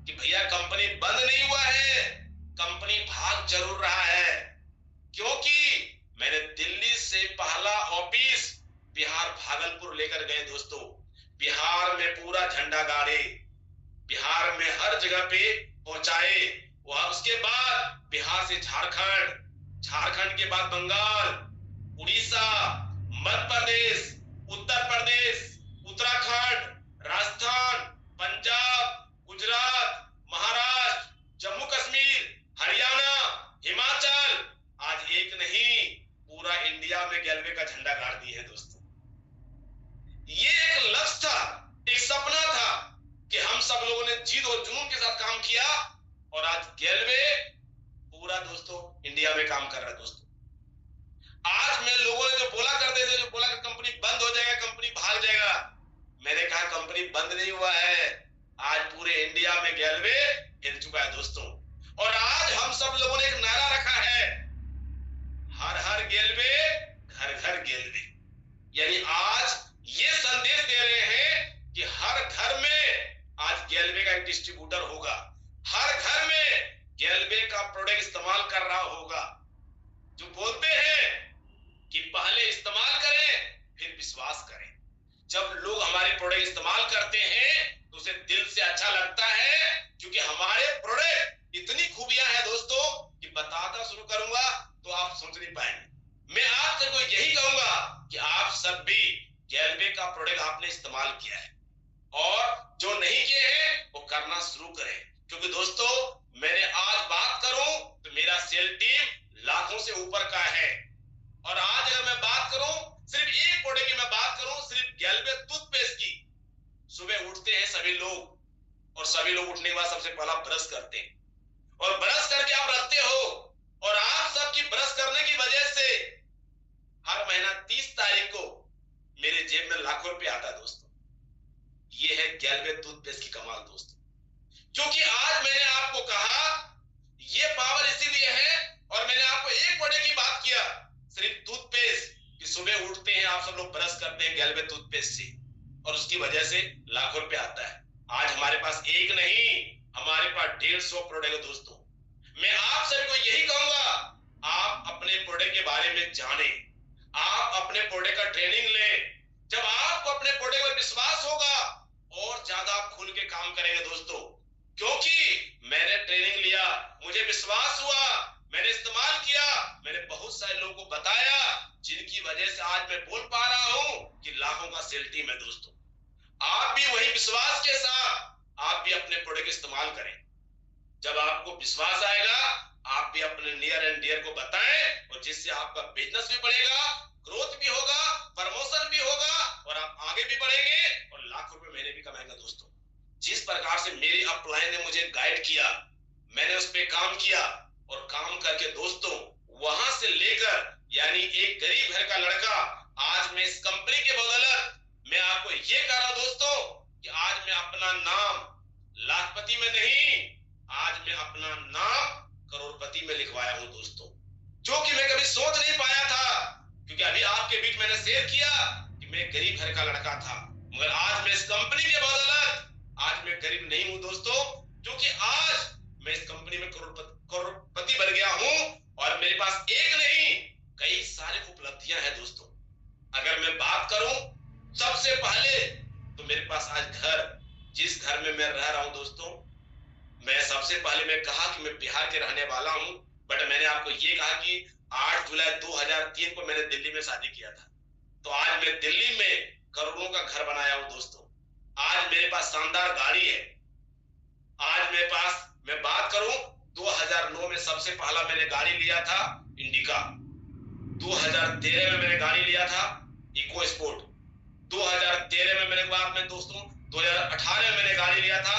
कि भैया कंपनी बंद नहीं हुआ है, कंपनी भाग जरूर रहा है, क्योंकि मैंने दिल्ली से पहला ऑफिस बिहार भागलपुर लेकर गए दोस्तों। बिहार में पूरा झंडा गाड़े, बिहार में हर जगह पे पहुंचाए। वहां उसके बाद बिहार से झारखंड, झारखंड के बाद बंगाल, उड़ीसा, मध्य प्रदेश, उत्तर प्रदेश, उत्तराखंड, राजस्थान, पंजाब, गुजरात, महाराष्ट्र, जम्मू कश्मीर, हरियाणा, हिमाचल, आज एक नहीं पूरा इंडिया में गैल्वे का झंडा गाड़ दिए है दोस्तों। ये एक लक्ष्य था, एक सपना था कि हम सब लोगों ने जीत और जुनून के साथ काम किया, और आज गैल्वे पूरा दोस्तों इंडिया में काम कर रहा है दोस्तों। आज मैं लोगों ने जो बोला करते थे, जो बोला कि कंपनी बंद हो जाएगा, कंपनी भाग जाएगा, मैंने कहा कंपनी बंद नहीं हुआ है, आज पूरे इंडिया में गैल्वे हिल चुका है दोस्तों। और आज हम सब लोगों ने एक नारा रखा है, हर हर गैल्वे घर घर गैल्वे। यानी आज ये संदेश दे रहे हैं कि हर घर में आज गैल्वे का एक डिस्ट्रीब्यूटर होगा, हर घर में गैल्वे का प्रोडक्ट इस्तेमाल कर रहा होगा। जो बोलते हैं कि पहले इस्तेमाल करें फिर विश्वास करें। जब लोग हमारे प्रोडक्ट इस्तेमाल करते हैं तो उसे दिल से अच्छा लगता है, क्योंकि हमारे प्रोडक्ट इतनी खूबियां हैं दोस्तों कि बताता शुरू करूंगा तो आप सोच नहीं पाएंगे। मैं आप सबको यही कहूंगा कि आप सब भी गैल्वे का प्रोडक्ट आपने इस्तेमाल किया है, और जो नहीं किए हैं वो करना शुरू करें। क्योंकि दोस्तों मैंने आज बात करूं तो मेरा सेल टीम लाखों से ऊपर का है, और आज अगर मैं बात करूं सिर्फ एक प्रोडक्ट की मैं बात करूं, सिर्फ गैल्वे टूथपेस्ट की। सुबह उठते हैं सभी लोग, और सभी लोग उठने के बाद सबसे पहला ब्रश करते हैं, और ब्रश करके आप रखते हो, और आप सबकी ब्रश करने की वजह से हर महीना 30 तारीख को मेरे जेब में लाखों रुपए आता है दोस्तों। ये है गैल्वे टूथपेस्ट की कमाल दोस्तों। क्योंकि आज मैंने आपको कहा ये पावर इसीलिए है, और मैंने आपको एक प्रोडक्ट की बात किया सिर्फ टूथपेस्ट कि सुबह उठते हैं आप सब लोग ब्रश करते हैं गैल्वे टूथपेस्ट से, और उसकी वजह से लाखों रुपए आता है। आज हमारे पास एक नहीं, हमारे पास 150 प्रोडक्ट है दोस्तों। मैं आप सभी को यही कहूंगा, आप अपने प्रोडक्ट के बारे में जाने, आप अपने प्रोडक्ट का ट्रेनिंग लें। जब आपको अपने प्रोडक्ट पर विश्वास होगा और ज्यादा आप खुल के काम करेंगे दोस्तों। क्योंकि मैंने ट्रेनिंग लिया, मुझे विश्वास हुआ, मैंने इस्तेमाल किया, मैंने बहुत सारे लोगों को बताया, जिनकी वजह से आज मैं बोल पा रहा हूं कि लाखों का सेल टीम है दोस्तों। भी वही विश्वास के साथ आप भी अपने प्रोडक्ट इस्तेमाल करें। जब आपको विश्वास आएगा आप भी अपने नियर एंड डियर को बताएं, और जिससे आपका बिजनेस भी बढ़ेगा, ग्रोथ भी होगा, प्रमोशन भी होगा, और आप आगे भी बढ़ेंगे और लाखों रुपए महीने भी कमाएंगे। दोस्तों, जिस प्रकार से मेरी अपलाइन ने मुझे गाइड किया, मैंने उस पर काम किया, और काम करके दोस्तों वहां से लेकर, यानी एक गरीब घर का लड़का, आज मैं इस कंपनी के बदौलत मैं आपको ये कह रहा हूं दोस्तों कि आज मैं अपना नाम लाखपति में नहीं, आज मैं अपना नाम करोड़पति में लिखवाया हूं दोस्तों, जो कि मैं कभी सोच नहीं पाया था। क्योंकि अभी आपके बीच मैंने शेयर किया कि मैं गरीब घर का लड़का था, मगर आज मैं इस कंपनी के बदौलत आज मैं गरीब नहीं हूं दोस्तों, क्योंकि आज मैं इस कंपनी में करोड़पति बन गया हूं, और मेरे पास एक नहीं कई सारी उपलब्धियां हैं दोस्तों। अगर मैं बात करूं सबसे पहले तो मेरे पास आज घर, जिस घर में मैं रह रहा हूं दोस्तों, मैं सबसे पहले मैं कहा कि मैं बिहार के रहने वाला हूं, बट मैंने आपको ये कहा कि 8 जुलाई 2003 को मैंने दिल्ली में शादी किया था। तो आज मैं दिल्ली में करोड़ों का घर बनाया हूं दोस्तों। आज मेरे पास शानदार गाड़ी है। आज मेरे पास, मैं बात करूं 2009 में सबसे पहला मैंने गाड़ी लिया था इंडिका, 2013 में मैंने गाड़ी लिया था इको स्पोर्ट, 2013 में मेरे बाद में दोस्तों 2018 में मैंने गाड़ी लिया था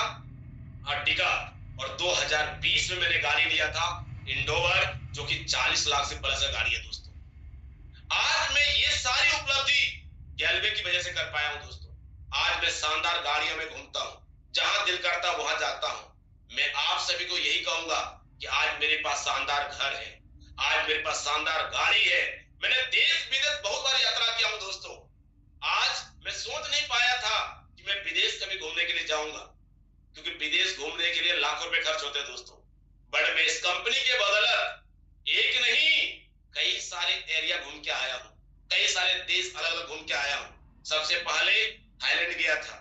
अर्टिगा, और 2020 में मैंने गाड़ी लिया था इंडोवर, जो कि 40 लाख से प्लस का गाड़ी है दोस्तों। आज मैं ये सारी उपलब्धि गैलवे की वजह से कर पाया हूं दोस्तों। आज मैं शानदार गाड़ियों में घूमता हूं, जहां दिल करता वहां जाता हूं। मैं आप सभी को यही कहूंगा कि आज मेरे पास शानदार घर है, आज मेरे पास शानदार गाड़ी है। मैंने देश विदेश बहुत बार यात्रा किया हूं दोस्तों। आज मैं सोच नहीं पाया था कि मैं विदेश कभी घूमने के लिए जाऊंगा, क्योंकि विदेश घूमने के लिए लाखों रुपए खर्च होते हैं दोस्तों। बट मैं इस कंपनी के बदौलत एक नहीं कई सारे एरिया घूम के आया हूं, कई सारे देश अलग अलग घूम के आया हूं। सबसे पहले थाईलैंड गया था,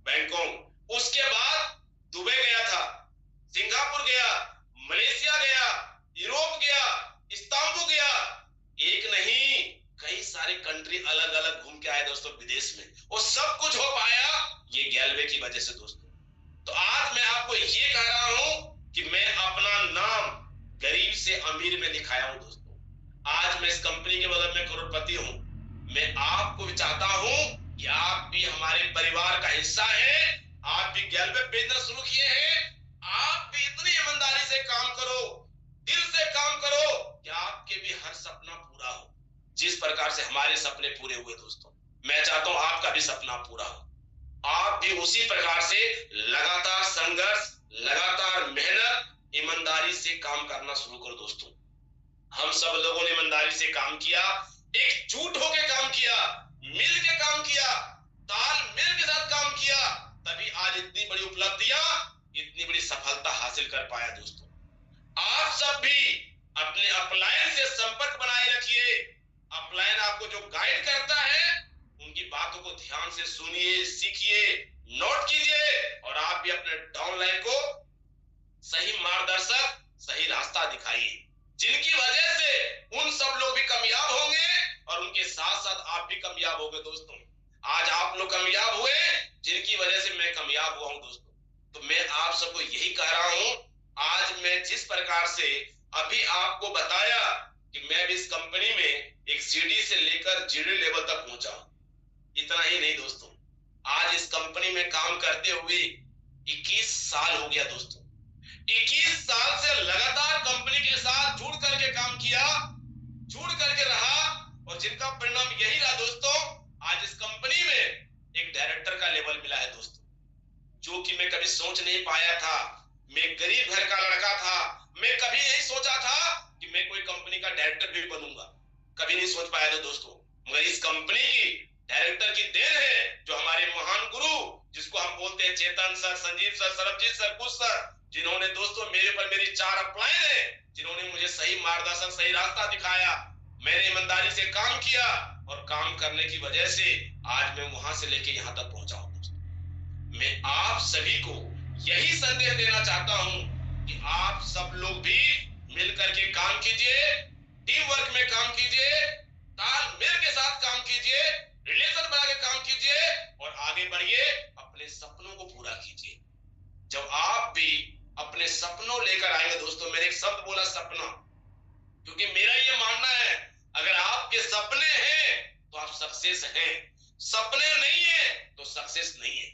बैंकॉक, उसके बाद दुबई गया था, सिंगापुर गया, मलेशिया गया, यूरोप गया, इस्तांबुल गया। एक नहीं कई सारे कंट्री अलग अलग घूम के आए दोस्तों विदेश में, और सब कुछ हो पाया ये गैलवे की वजह से दोस्तों। तो आज मैं आपको ये कह रहा हूं कि मैं अपना नाम गरीब से अमीर में लिखाया हूं दोस्तों। आज मैं इस कंपनी के बदौलत में करोड़पति हूं। मैं आपको भी चाहता हूं कि आप भी हमारे परिवार का हिस्सा हैं, आप भी गैलवे बिजनेस शुरू किए हैं, आप भी इतनी ईमानदारी से काम करो, दिल से काम करो कि आपके भी हर सपना पूरा हो। जिस प्रकार से हमारे सपने पूरे हुए दोस्तों, मैं चाहता हूं आपका भी सपना पूरा हो। आप भी उसी प्रकार से लगातार संघर्ष, लगातार मेहनत, ईमानदारी से काम करना शुरू करो दोस्तों। हम सब लोगों ने ईमानदारी से काम किया, एकजुट होकर काम किया, मिल के काम किया, तालमेल के साथ काम किया, तभी आज इतनी बड़ी उपलब्धियां, इतनी बड़ी सफलता हासिल कर पाया दोस्तों। आप सब भी अपने अपलाइन से संपर्क बनाए रखिए। अपलाइन आपको जो गाइड करता है उनकी बातों को ध्यान से सुनिए, सीखिए, नोट कीजिए, और आप भी अपने डाउनलाइन को सही मार्गदर्शक, सही रास्ता दिखाइए, जिनकी वजह से उन सब लोग भी कामयाब होंगे और उनके साथ साथ आप भी कामयाब होंगे दोस्तों। आज आप लोग कामयाब हुए, जिनकी वजह से मैं कामयाब हुआ हूं दोस्तों। तो मैं आप सबको यही कह रहा हूं, आज मैं जिस प्रकार से अभी आपको बताया कि मैं भी इस कंपनी में एक सीडी से लेकर जीडी लेवल तक पहुंचा हूं। इतना ही नहीं दोस्तों, आज इस कंपनी में काम करते हुए 21 साल हो गया दोस्तों। 21 साल से लगातार कंपनी के साथ जुड़ करके काम किया, जुड़ करके रहा, और जिनका परिणाम यही रहा दोस्तों। आज इस कंपनी में एक डायरेक्टर का लेवल मिला है दोस्तों, जो कि मैं कभी सोच नहीं पाया था। मैं गरीब घर का लड़का था, मैं कभी नहीं सोचा था कि मैं कोई कंपनी का डायरेक्टर भी बनूंगा, कभी नहीं सोच पाया था दोस्तों। मगर इस कंपनी की डायरेक्टर की देन है, जो हमारे महान गुरु, जिसको हम बोलते हैं Chetan sir, Sanjeev sir, Sarabjeet sir, कुछ सर, जिन्होंने दोस्तों मेरे पर मेरी 4 अपलाइन है, जिन्होंने मुझे सही मार्गदर्शन, सही रास्ता दिखाया। मैंने ईमानदारी से काम किया, और काम करने की वजह से आज मैं वहां से लेके यहां तक पहुंचा हूं दोस्तों। मैं आप सभी को यही संदेश देना चाहता हूं कि आप सब लोग भी मिल करके काम कीजिए, टीम वर्क में काम कीजिए, तालमेल के साथ काम कीजिए, रिलेशन बना के काम कीजिए और आगे बढ़िए, अपने सपनों को पूरा कीजिए। जब आप भी अपने सपनों लेकर आएंगे दोस्तों, मैंने एक शब्द बोला सपना, क्योंकि मेरा ये मानना है अगर आपके सपने हैं तो आप सक्सेस हैं, सपने नहीं है तो सक्सेस नहीं है।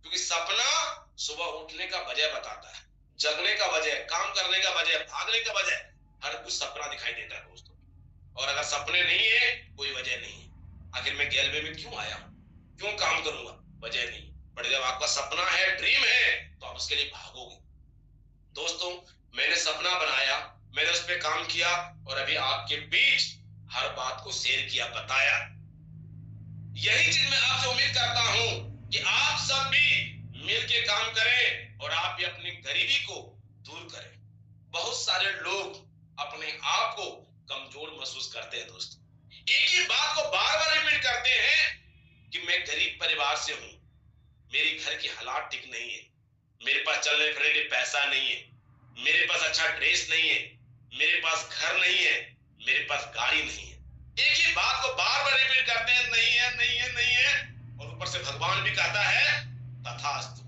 क्योंकि सपना सुबह उठने का वजह बताता है, जगने का वजह, काम करने का वजह, भागने का वजह, हर कुछ सपना दिखाई देता है दोस्तों। और अगर सपने नहीं है, कोई वजह नहीं है। आखिर मैं गैलवे में क्यों आया हूं, क्यों काम करूंगा, वजह नहीं। बट जब आपका सपना है, ड्रीम है, तो आप उसके लिए भागोगे। दोस्तों, मैंने सपना बनाया, मैंने उस पर काम किया और अभी आपके बीच हर बात को शेयर किया, बताया। यही चीज मैं आपसे उम्मीद करता हूं कि आप सब भी मिलके काम करें और आप भी अपनी गरीबी को दूर करें। बहुत सारे लोग अपने आप को कमजोर महसूस करते हैं दोस्तों, एक ही बात को बार बार रिपीट करते हैं कि मैं गरीब परिवार से हूं, मेरी घर की हालात ठीक नहीं है, मेरे पास चलने फिरने के लिए पैसा नहीं है, मेरे पास अच्छा ड्रेस नहीं है, मेरे पास घर नहीं है, मेरे पास गाड़ी नहीं है। एक ही बात को बार बार रिपीट करते हैं, नहीं है, नहीं है, नहीं है। और ऊपर से भगवान भी कहता है तथास्तु,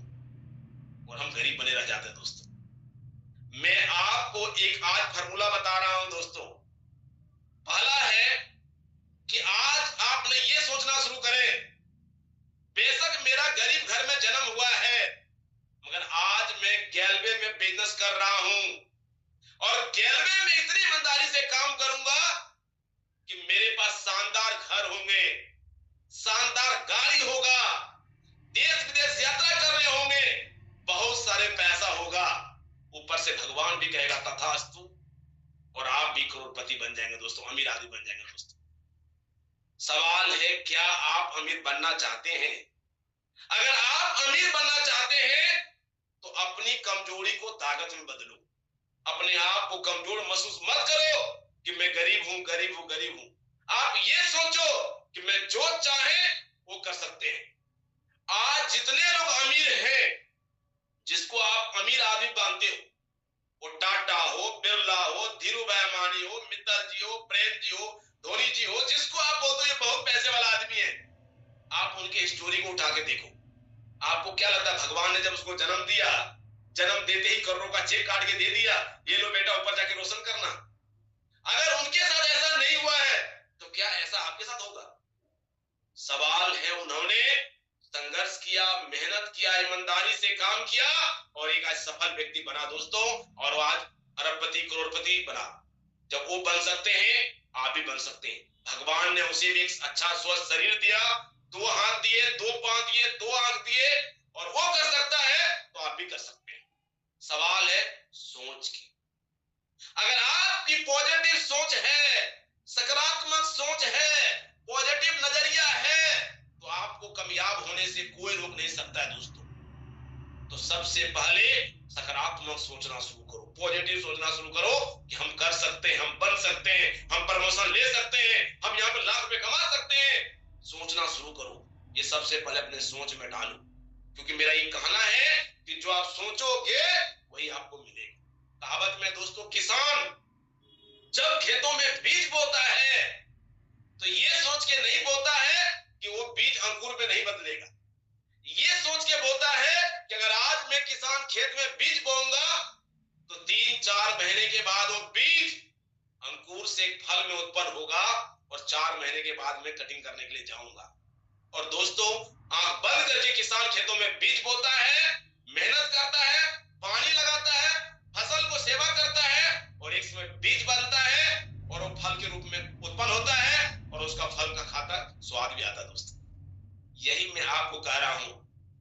और हम गरीब बने रह जाते हैं दोस्तों। मैं आपको एक आज फॉर्मूला बता रहा हूं दोस्तों। पहला है कि आज आपने ये सोचना शुरू करें, बेशक मेरा गरीब घर में जन्म हुआ है, मगर आज मैं गैलवे में बिजनेस कर रहा हूं और गैलवे में इतनी ईमानदारी से काम करूंगा कि मेरे पास शानदार घर होंगे, शानदार गाड़ी होगा, देश विदेश यात्रा करने होंगे, बहुत सारे पैसा होगा। ऊपर से भगवान भी कहेगा तथास्तु, और आप भी करोड़पति बन जाएंगे दोस्तों, अमीर आदमी बन जाएंगे दोस्तों। सवाल है, क्या आप अमीर बनना चाहते हैं? अगर आप अमीर बनना चाहते हैं तो अपनी कमजोरी को ताकत में बदलो। अपने आप को कमजोर महसूस मत करो कि मैं गरीब हूं, गरीब हूं, गरीब हूं। आप ये सोचो कि मैं जो चाहे वो कर सकते हैं। आज जितने लोग अमीर हैं, जिसको आप अमीर आदमी मानते हो, वो टाटा हो, बिरला हो, धीरू भाई अंबानी हो, मित्तल जी हो, प्रेम जी हो, धोनी जी हो, जिसको आप बोलते हो ये बहुत पैसे वाला आदमी है, आप उनके स्टोरी को उठा के देखो। आपको क्या लगता है, भगवान ने जब उसको जन्म दिया, जन्म देते ही करोड़ों का चेक काट के दे दिया, ये लो बेटा ऊपर जाके रोशन करना? अगर उनके साथ ऐसा नहीं हुआ है तो क्या ऐसा आपके साथ होगा? सवाल है, उन्होंने संघर्ष किया, मेहनत किया, ईमानदारी से काम किया और एक आज सफल व्यक्ति बना दोस्तों, और वो आज अरबपति करोड़पति बना। जब वो बन सकते हैं, आप भी बन सकते हैं। भगवान ने उसे भी एक अच्छा स्वस्थ शरीर दिया, 2 हाथ दिए, 2 पांव दिए, 2 आंख दिए, और वो कर सकता है तो आप भी कर सकते हैं। सवाल है सोच की। अगर आपकी पॉजिटिव सोच है, सकारात्मक सोच है, पॉजिटिव नजरिया है, तो आपको कामयाब होने से कोई रोक नहीं सकता है दोस्तों। तो सबसे पहले सकारात्मक सोचना शुरू करो, पॉजिटिव सोचना शुरू करो कि हम कर सकते हैं, हम बन सकते हैं, हम प्रमोशन ले सकते हैं, हम यहाँ पे लाख रुपए कमा सकते हैं। सोचना शुरू करो, ये सबसे पहले अपने सोच में डालो, क्योंकि मेरा ये कहना है कि जो आप सोचोगे वही आपको मिलेगा। कहावत में दोस्तों, किसान जब खेतों में बीज बोता है तो ये सोच के नहीं बोता है कि वो बीज अंकुर में नहीं बदलेगा, ये सोच के बोता है कि अगर आज मैं किसान खेत में बीज बोऊंगा तो 3-4 महीने के बाद वो बीज अंकुर से एक फल में उत्पन्न होगा और 4 महीने के बाद मैं कटिंग करने के लिए जाऊंगा। और दोस्तों, आंख बंद करके किसान खेतों में बीज बोता है, मेहनत करता है, पानी लगाता है, फसल को सेवा करता है, और एक समय बीज बनता है और वो फल के रूप में उत्पन्न होता है और उसका फल का खाता स्वाद भी आता है दोस्तों। यही मैं आपको कह रहा हूं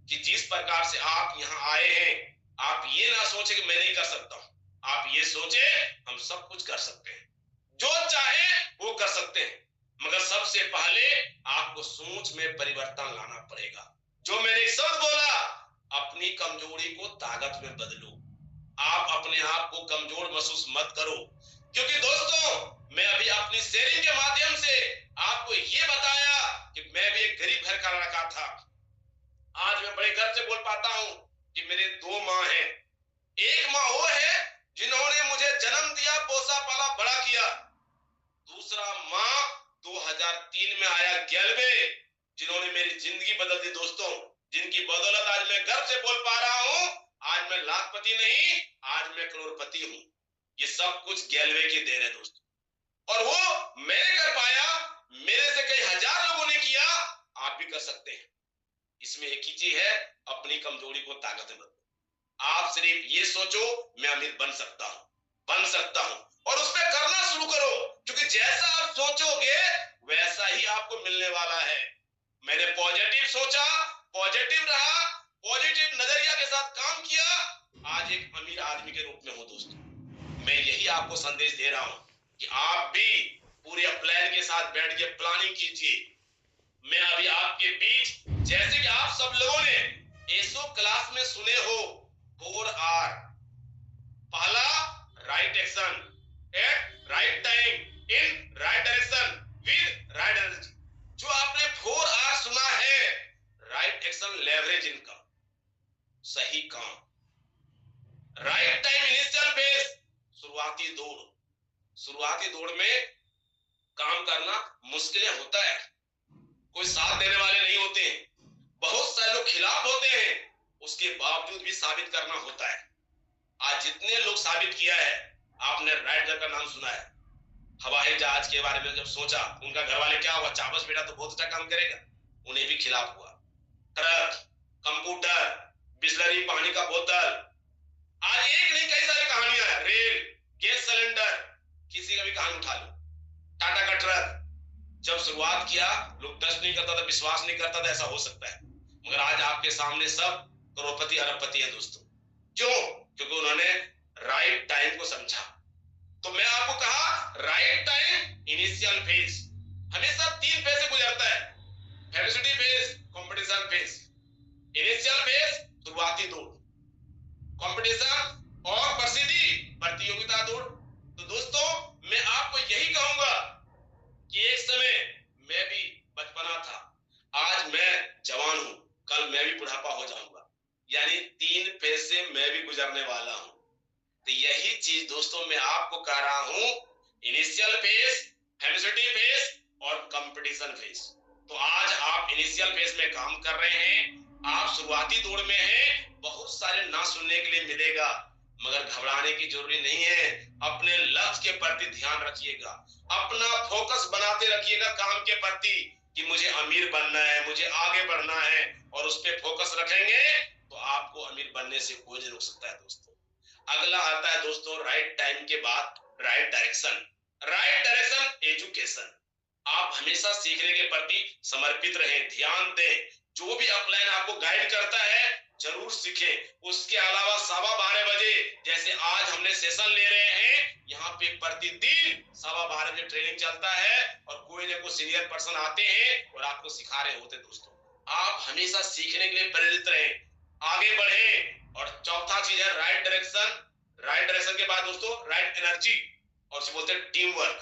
कि जिस प्रकार से आप यहाँ आए हैं, आप ये ना सोचे कि मैं नहीं कर सकता हूं, आप ये सोचे हम सब कुछ कर सकते हैं, जो चाहे वो कर सकते हैं। मगर सबसे पहले आपको सोच में परिवर्तन लाना पड़ेगा। जो मैंने एक शब्द बोला, अपनी कमजोरी को ताकत में बदलो। आप अपने आप को कमजोर महसूस मत करो, क्योंकि दोस्तों मैं अभी अपनी शेयरिंग के माध्यम से आपको ये बताया कि मैं भी एक गरीब घर का लड़का था। आज मैं बड़े गर्व से बोल पाता हूं कि मेरे 2 माँ हैं। एक माँ वो है जिन्होंने मुझे जन्म दिया, पोसा पाला, बड़ा किया। दूसरा माँ 2003 में आया गैलवे, करोड़पति नहीं, आज मैं करोड़पति हूं। ये सब कुछ गैलवे की देन है दोस्तों, और वो मैंने कर पाया, मेरे से कई हजार लोगों ने किया, आप भी कर सकते हैं। इसमें एक ही चीज है, अपनी कमजोरी को ताकत में बदलो। आप सिर्फ ये सोचो मैं अमीर बन सकता हूं, बन सकता हूं, और उस पर करना शुरू करो, क्योंकि जैसा आप सोचोगे वैसा ही आपको मिलने वाला है। मैंने पॉजिटिव सोचा, पॉजिटिव रहा, पॉजिटिव नजरिया के साथ काम किया, आज एक अमीर आदमी के रूप में हूं दोस्तों। मैं यही आपको संदेश दे रहा हूं कि आप भी पूरे प्लान के साथ बैठ के प्लानिंग कीजिए। मैं अभी आपके बीच, जैसे कि आप सब लोगों ने एसओ क्लास में सुने हो 4R, पहला right action at right time in right direction with right energy. जो आपने 4R सुना है, राइट एक्शन लेवरेज इनकम, सही काम, राइट टाइम इनिशियल फेज, शुरुआती दौड़। शुरुआती दौड़ में काम करना मुश्किलें होता है, कोई साथ देने वाले नहीं होते हैं, बहुत सारे लोग खिलाफ होते हैं, उसके बावजूद भी साबित करना होता है। आज जितने लोग साबित किया है, आपने राइट का नाम सुना है, हवाई जहाज के बारे में जब सोचा, उनका घर वाले क्या हुआ, चाबस बेटा तो बहुत अच्छा काम करेगा, उन्हें भी खिलाफ हुआ। ट्रक, कंप्यूटर, बिस्लरी, पानी का बोतल, आज एक नहीं कई सारी कहानियां हैं, रेल, गैस सिलेंडर, किसी का भी कहानी उठा लो। टाटा का ट्रक जब शुरुआत किया, लोग ट्रस्ट नहीं करता था, विश्वास नहीं करता था ऐसा हो सकता है, मगर आज आपके सामने सब करोड़पति अरबपति हैं दोस्तों। क्यों? क्योंकि उन्होंने राइट टाइम को समझा। तो मैं आपको कहा, राइट टाइम इनिशियल फेज, हमेशा 3 फेज से गुजरता है, felicity phase, competition phase. Initial phase शुरुआती दौड़, कंपटीशन और प्रसिद्धि प्रतियोगिता दौड़। तो दोस्तों मैं आपको यही कहूंगा कि एक समय मैं भी बचपना था, आज मैं जवान हूं, कल मैं भी बुढ़ापा हो जाऊंगा, यानी 3 फेज से मैं भी गुजरने वाला हूं। तो यही चीज दोस्तों मैं आपको कह रहा हूं, इनिशियल फेज, फेलिसिटी फेज और कंपटीशन फेज। तो आज आप इनिशियल फेज में काम कर रहे हैं, आप शुरुआती दौड़ में हैं, बहुत सारे ना सुनने के लिए मिलेगा, मगर घबराने की जरूरी नहीं है। अपने लक्ष्य के प्रति ध्यान रखिएगा, अपना फोकस बनाते रखिएगा काम के प्रति कि मुझे अमीर बनना है, मुझे आगे बढ़ना है, और उस पर फोकस रखेंगे तो आपको अमीर बनने से कोई नहीं रोक सकता है दोस्तों। अगला आता है दोस्तों राइट टाइम के बाद right direction. Right direction education, आप हमेशा सीखने के प्रति समर्पित रहें, ध्यान दें, जो भी अपलाइन आपको गाइड करता है जरूर सीखें। उसके अलावा 12:15 बजे जैसे आज हमने सेशन ले रहे हैं, यहाँ पे प्रतिदिन 12:15 बजे ट्रेनिंग चलता है, और कोई ना कोई सीनियर पर्सन आते हैं और आपको सिखा रहे होते दोस्तों। आप हमेशा सीखने के लिए प्रेरित रहें, आगे बढ़ें। और चौथा चीज है राइट डायरेक्शन। राइट डायरेक्शन के बाद दोस्तों राइट एनर्जी, और उसे बोलते हैं टीम वर्क।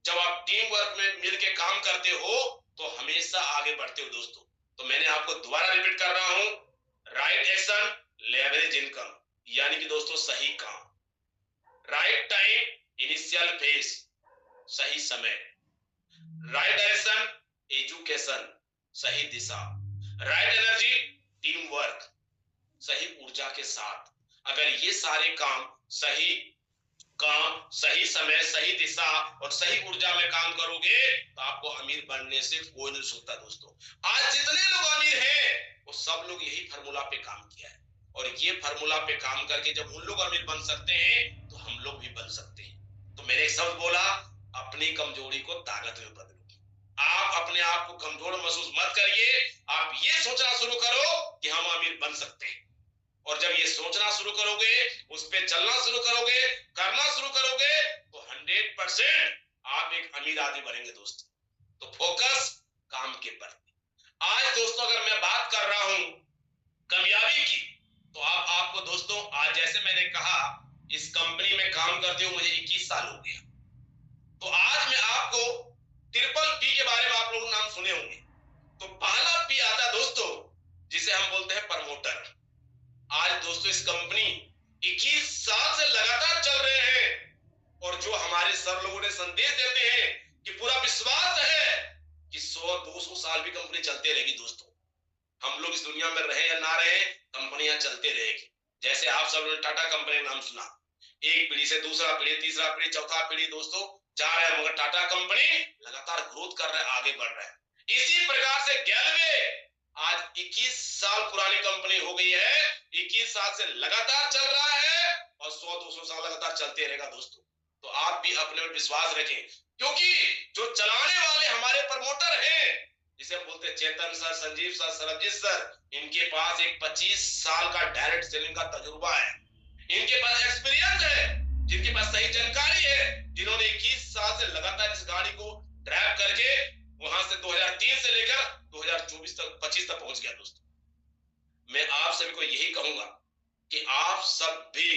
जब आप टीम वर्क में मिलकर काम करते हो तो हमेशा आगे बढ़ते हो दोस्तों। तो मैंने आपको दोबारा रिपीट कर रहा हूं, राइट एक्शन लेवरेज इनकम, यानी कि दोस्तों सही काम, राइट टाइम इनिशियल फेज, सही समय, राइट डायरेक्शन एजुकेशन, सही दिशा, राइट एनर्जी टीम वर्क, सही ऊर्जा के साथ। अगर ये सारे काम, सही समय, सही दिशा और सही ऊर्जा में काम करोगे तो आपको अमीर बनने से कोई नहीं सकता दोस्तों। आज जितने लोग अमीर हैं वो सब लोग यही फार्मूला पे काम किया है, और ये फार्मूला पे काम करके जब उन लोग अमीर बन सकते हैं तो हम लोग भी बन सकते हैं। तो मैंने एक शब्द बोला, अपनी कमजोरी को ताकत में बदलो। आप अपने आप को कमजोर महसूस मत करिए, आप ये सोचना शुरू करो कि हम अमीर बन सकते हैं। और जब ये सोचना शुरू करोगे, उस पर चलना शुरू करोगे, करना शुरू करोगे, तो 100% आप एक अमीर आदमी बनेंगे दोस्तों। तो फोकस काम के प्रति। आज दोस्तों अगर मैं बात कर रहा हूं कामयाबी की, तो आपको दोस्तों आज जैसे मैंने कहा, इस कंपनी में काम करते हुए मुझे 21 साल हो गया। तो आज मैं आपको ट्रिपल पी के बारे में आप लोग नाम सुने होंगे। तो पहला पी आता दोस्तों जिसे हम बोलते हैं प्रमोटर। आज दोस्तों इस कंपनी 21 साल से लगातार चल रहे हैं, और जो हमारे सर लोगों ने संदेश देते हैं कि पूरा विश्वास है कि 100-200 साल भी कंपनी चलते रहेगी दोस्तों। हम लोग इस दुनिया में रहे या ना रहे, कंपनियां चलते रहेगी। जैसे आप सब ने टाटा कंपनी का नाम सुना, एक पीढ़ी से दूसरा पीढ़ी, तीसरा पीढ़ी, चौथा पीढ़ी दोस्तों जा रहे हैं, मगर टाटा कंपनी लगातार ग्रोथ कर रहा है, आगे बढ़ रहा है। इसी प्रकार से गैलवे आज 21 साल पुरानी कंपनी हो गई है, 21 साल से लगातार चल रहा है और 100-200 साल लगातार चलते रहेगा दोस्तों। तो आप भी अपने पर विश्वास रखें, क्योंकि जो चलाने वाले हमारे प्रमोटर हैं, जिसे हम बोलते हैं Chetan sir, Sanjeev sir, Sarabjeet sir, इनके पास एक 25 साल का डायरेक्ट सेलिंग का तजुर्बा है, इनके पास एक्सपीरियंस है, जिनके पास सही जानकारी है, जिन्होंने 21 साल से लगातार इस गाड़ी को ड्राइव करके वहां से 2003 से लेकर 2024 तक 25 तक पहुंच गया दोस्तों। मैं आप सभी को यही कहूंगा कि आप सब भी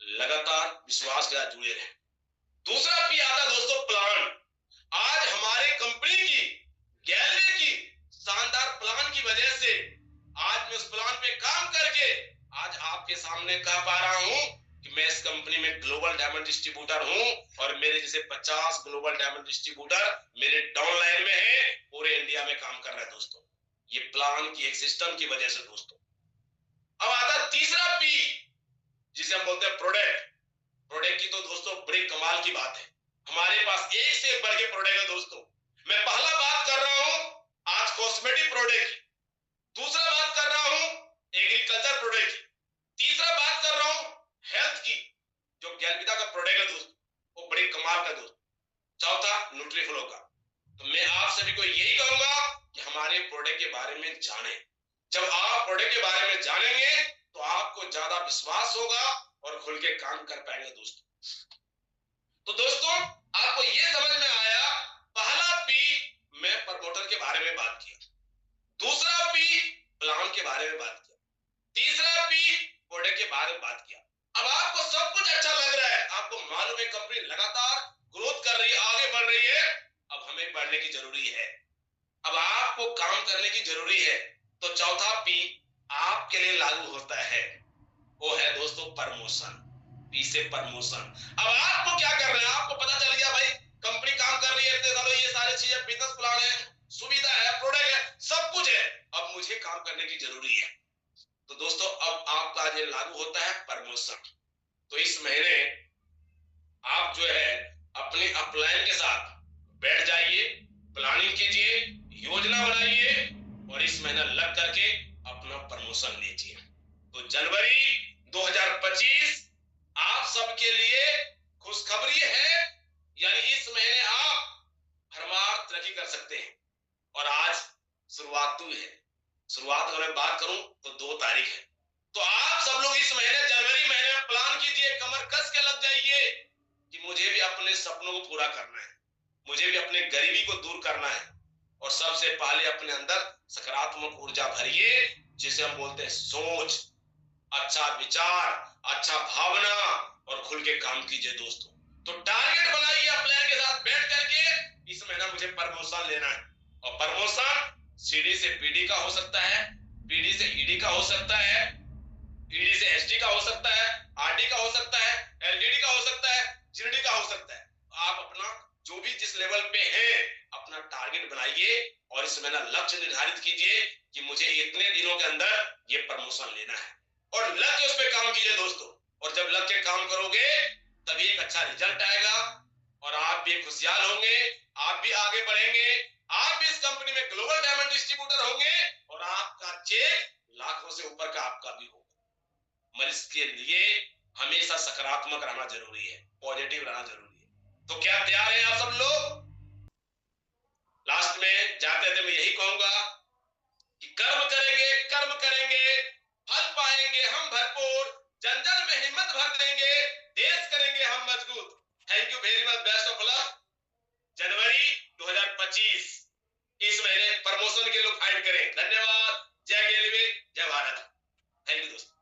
लगातार विश्वास के साथ जुड़े रहें। दूसरा पी आता दोस्तों प्लान। आज हमारे कंपनी की गैलरी की शानदार प्लान की वजह से आज मैं उस प्लान पे काम करके आज आपके सामने कह पा रहा हूं कि मैं इस कंपनी में ग्लोबल डायमंड डिस्ट्रीब्यूटर हूं और मेरे जैसे 50 ग्लोबल डायमंड डिस्ट्रीब्यूटर मेरे डाउनलाइन में है, पूरे इंडिया में काम कर रहा है दोस्तों, ये प्लान की एक सिस्टम की वजह से दोस्तों। अब आता तीसरा पी, जिसे हम बोलते हैं प्रोडक्ट। प्रोडक्ट की तो दोस्तों बड़ी कमाल की बात है, हमारे पास एक से बढ़ के प्रोडक्ट है दोस्तों। मैं पहला बात कर रहा हूं आज कॉस्मेटिक प्रोडक्ट की, दूसरा बात कर रहा हूं एग्रीकल्चर प्रोडक्ट की, तीसरा बात कर रहा हूं हेल्थ की, जो गैलविदा का प्रोडक्ट है दोस्तों, वो बड़ी कमाल का दोस्तों, चौथा न्यूट्रीफ्लो का। तो मैं आप सभी को यही कहूंगा कि हमारे प्रोडक्ट के बारे में जानें। जब आप प्रोडक्ट के बारे में जानेंगे तो आपको ज्यादा विश्वास होगा और खुल के काम कर पाएंगे दोस्तों। तो दोस्तों आपको ये समझ में आया, पहला पी मैं प्रमोटर के बारे में बात किया, दूसरा पी प्लान के बारे में बात किया, तीसरा पी प्रोडक्ट के बारे में बात किया। अब आपको सब कुछ अच्छा लग रहा है, आपको मालूम है कंपनी लगातार ग्रोथ कर रही है, आगे बढ़ रही है, अब हमें बढ़ने की जरूरी है, अब आपको काम करने की जरूरी है। तो चौथा पी आपके लिए लागू होता है, वो है दोस्तों प्रमोशन। पी से प्रमोशन। अब आपको क्या करना है, आपको पता चल गया भाई कंपनी काम कर रही है इतने सालों, ये सारी चीजें, बिजनेस प्लान है, सुविधा है, प्रोडक्ट है, सब कुछ है, अब मुझे काम करने की जरूरी है। तो दोस्तों अब आपका जो लागू होता है प्रमोशन। तो इस महीने आप जो है अपने अपलाइन के साथ बैठ जाइए, प्लानिंग कीजिए, योजना बनाइए और इस महीना लग करके अपना प्रमोशन लीजिए। तो जनवरी 2025 आप सबके लिए खुशखबरी है, यानी इस महीने आप भरमार तरक्की कर सकते हैं। और आज शुरुआत हुई है, शुरुआत अगर मैं बात करूं तो 2 तारीख है। तो आप सब लोग इस महीने जनवरी महीने में प्लान कीजिए, कमर कस के लग जाइए कि मुझे भी अपने सपनों को पूरा करना है, मुझे भी अपने गरीबी को दूर करना है। और सबसे पहले अपने अंदर सकारात्मक ऊर्जा भरिए, जिसे हम बोलते हैं सोच, अच्छा विचार, अच्छा भावना और खुल के काम कीजिए दोस्तों। तो टारगेट बनाइए प्लान के साथ बैठ करके, इस महीना मुझे प्रमोशन लेना है। और प्रमोशन सीडी से पीडी का हो सकता है, पीडी से ईडी का हो सकता है, ईडी से एसडी का हो सकता है, आरडी का हो सकता है, एलडीडी का हो सकता है, जीडी का हो सकता है। आप अपना जो भी जिस लेवल पे है अपना टारगेट बनाइए और इस महीना लक्ष्य निर्धारित कीजिए कि मुझे इतने दिनों के अंदर ये प्रमोशन लेना है और लग के उस पर काम कीजिए दोस्तों। और जब लग के काम करोगे तभी एक अच्छा रिजल्ट आएगा और आप भी खुशहाल होंगे, आप भी आगे बढ़ेंगे, आप भी इस कंपनी में ग्लोबल डायमंड डिस्ट्रीब्यूटर होंगे और आपका चेक लाखों से ऊपर का आपका भी होगा। मगर इसके लिए हमेशा सकारात्मक रहना जरूरी है, पॉजिटिव रहना जरूरी है। तो क्या तैयार हैं आप सब लोग? लास्ट में जाते थे मैं यही कहूंगा कि कर्म करेंगे, फल पाएंगे हम भरपूर, जन जन में हिम्मत भर देंगे, देश करेंगे हम मजबूत। Thank you very much, best of luck. जनवरी 2025 इस महीने प्रमोशन के लोग फाइट करें। धन्यवाद। जय गैलवे, जय भारत। थैंक यू दोस्तों।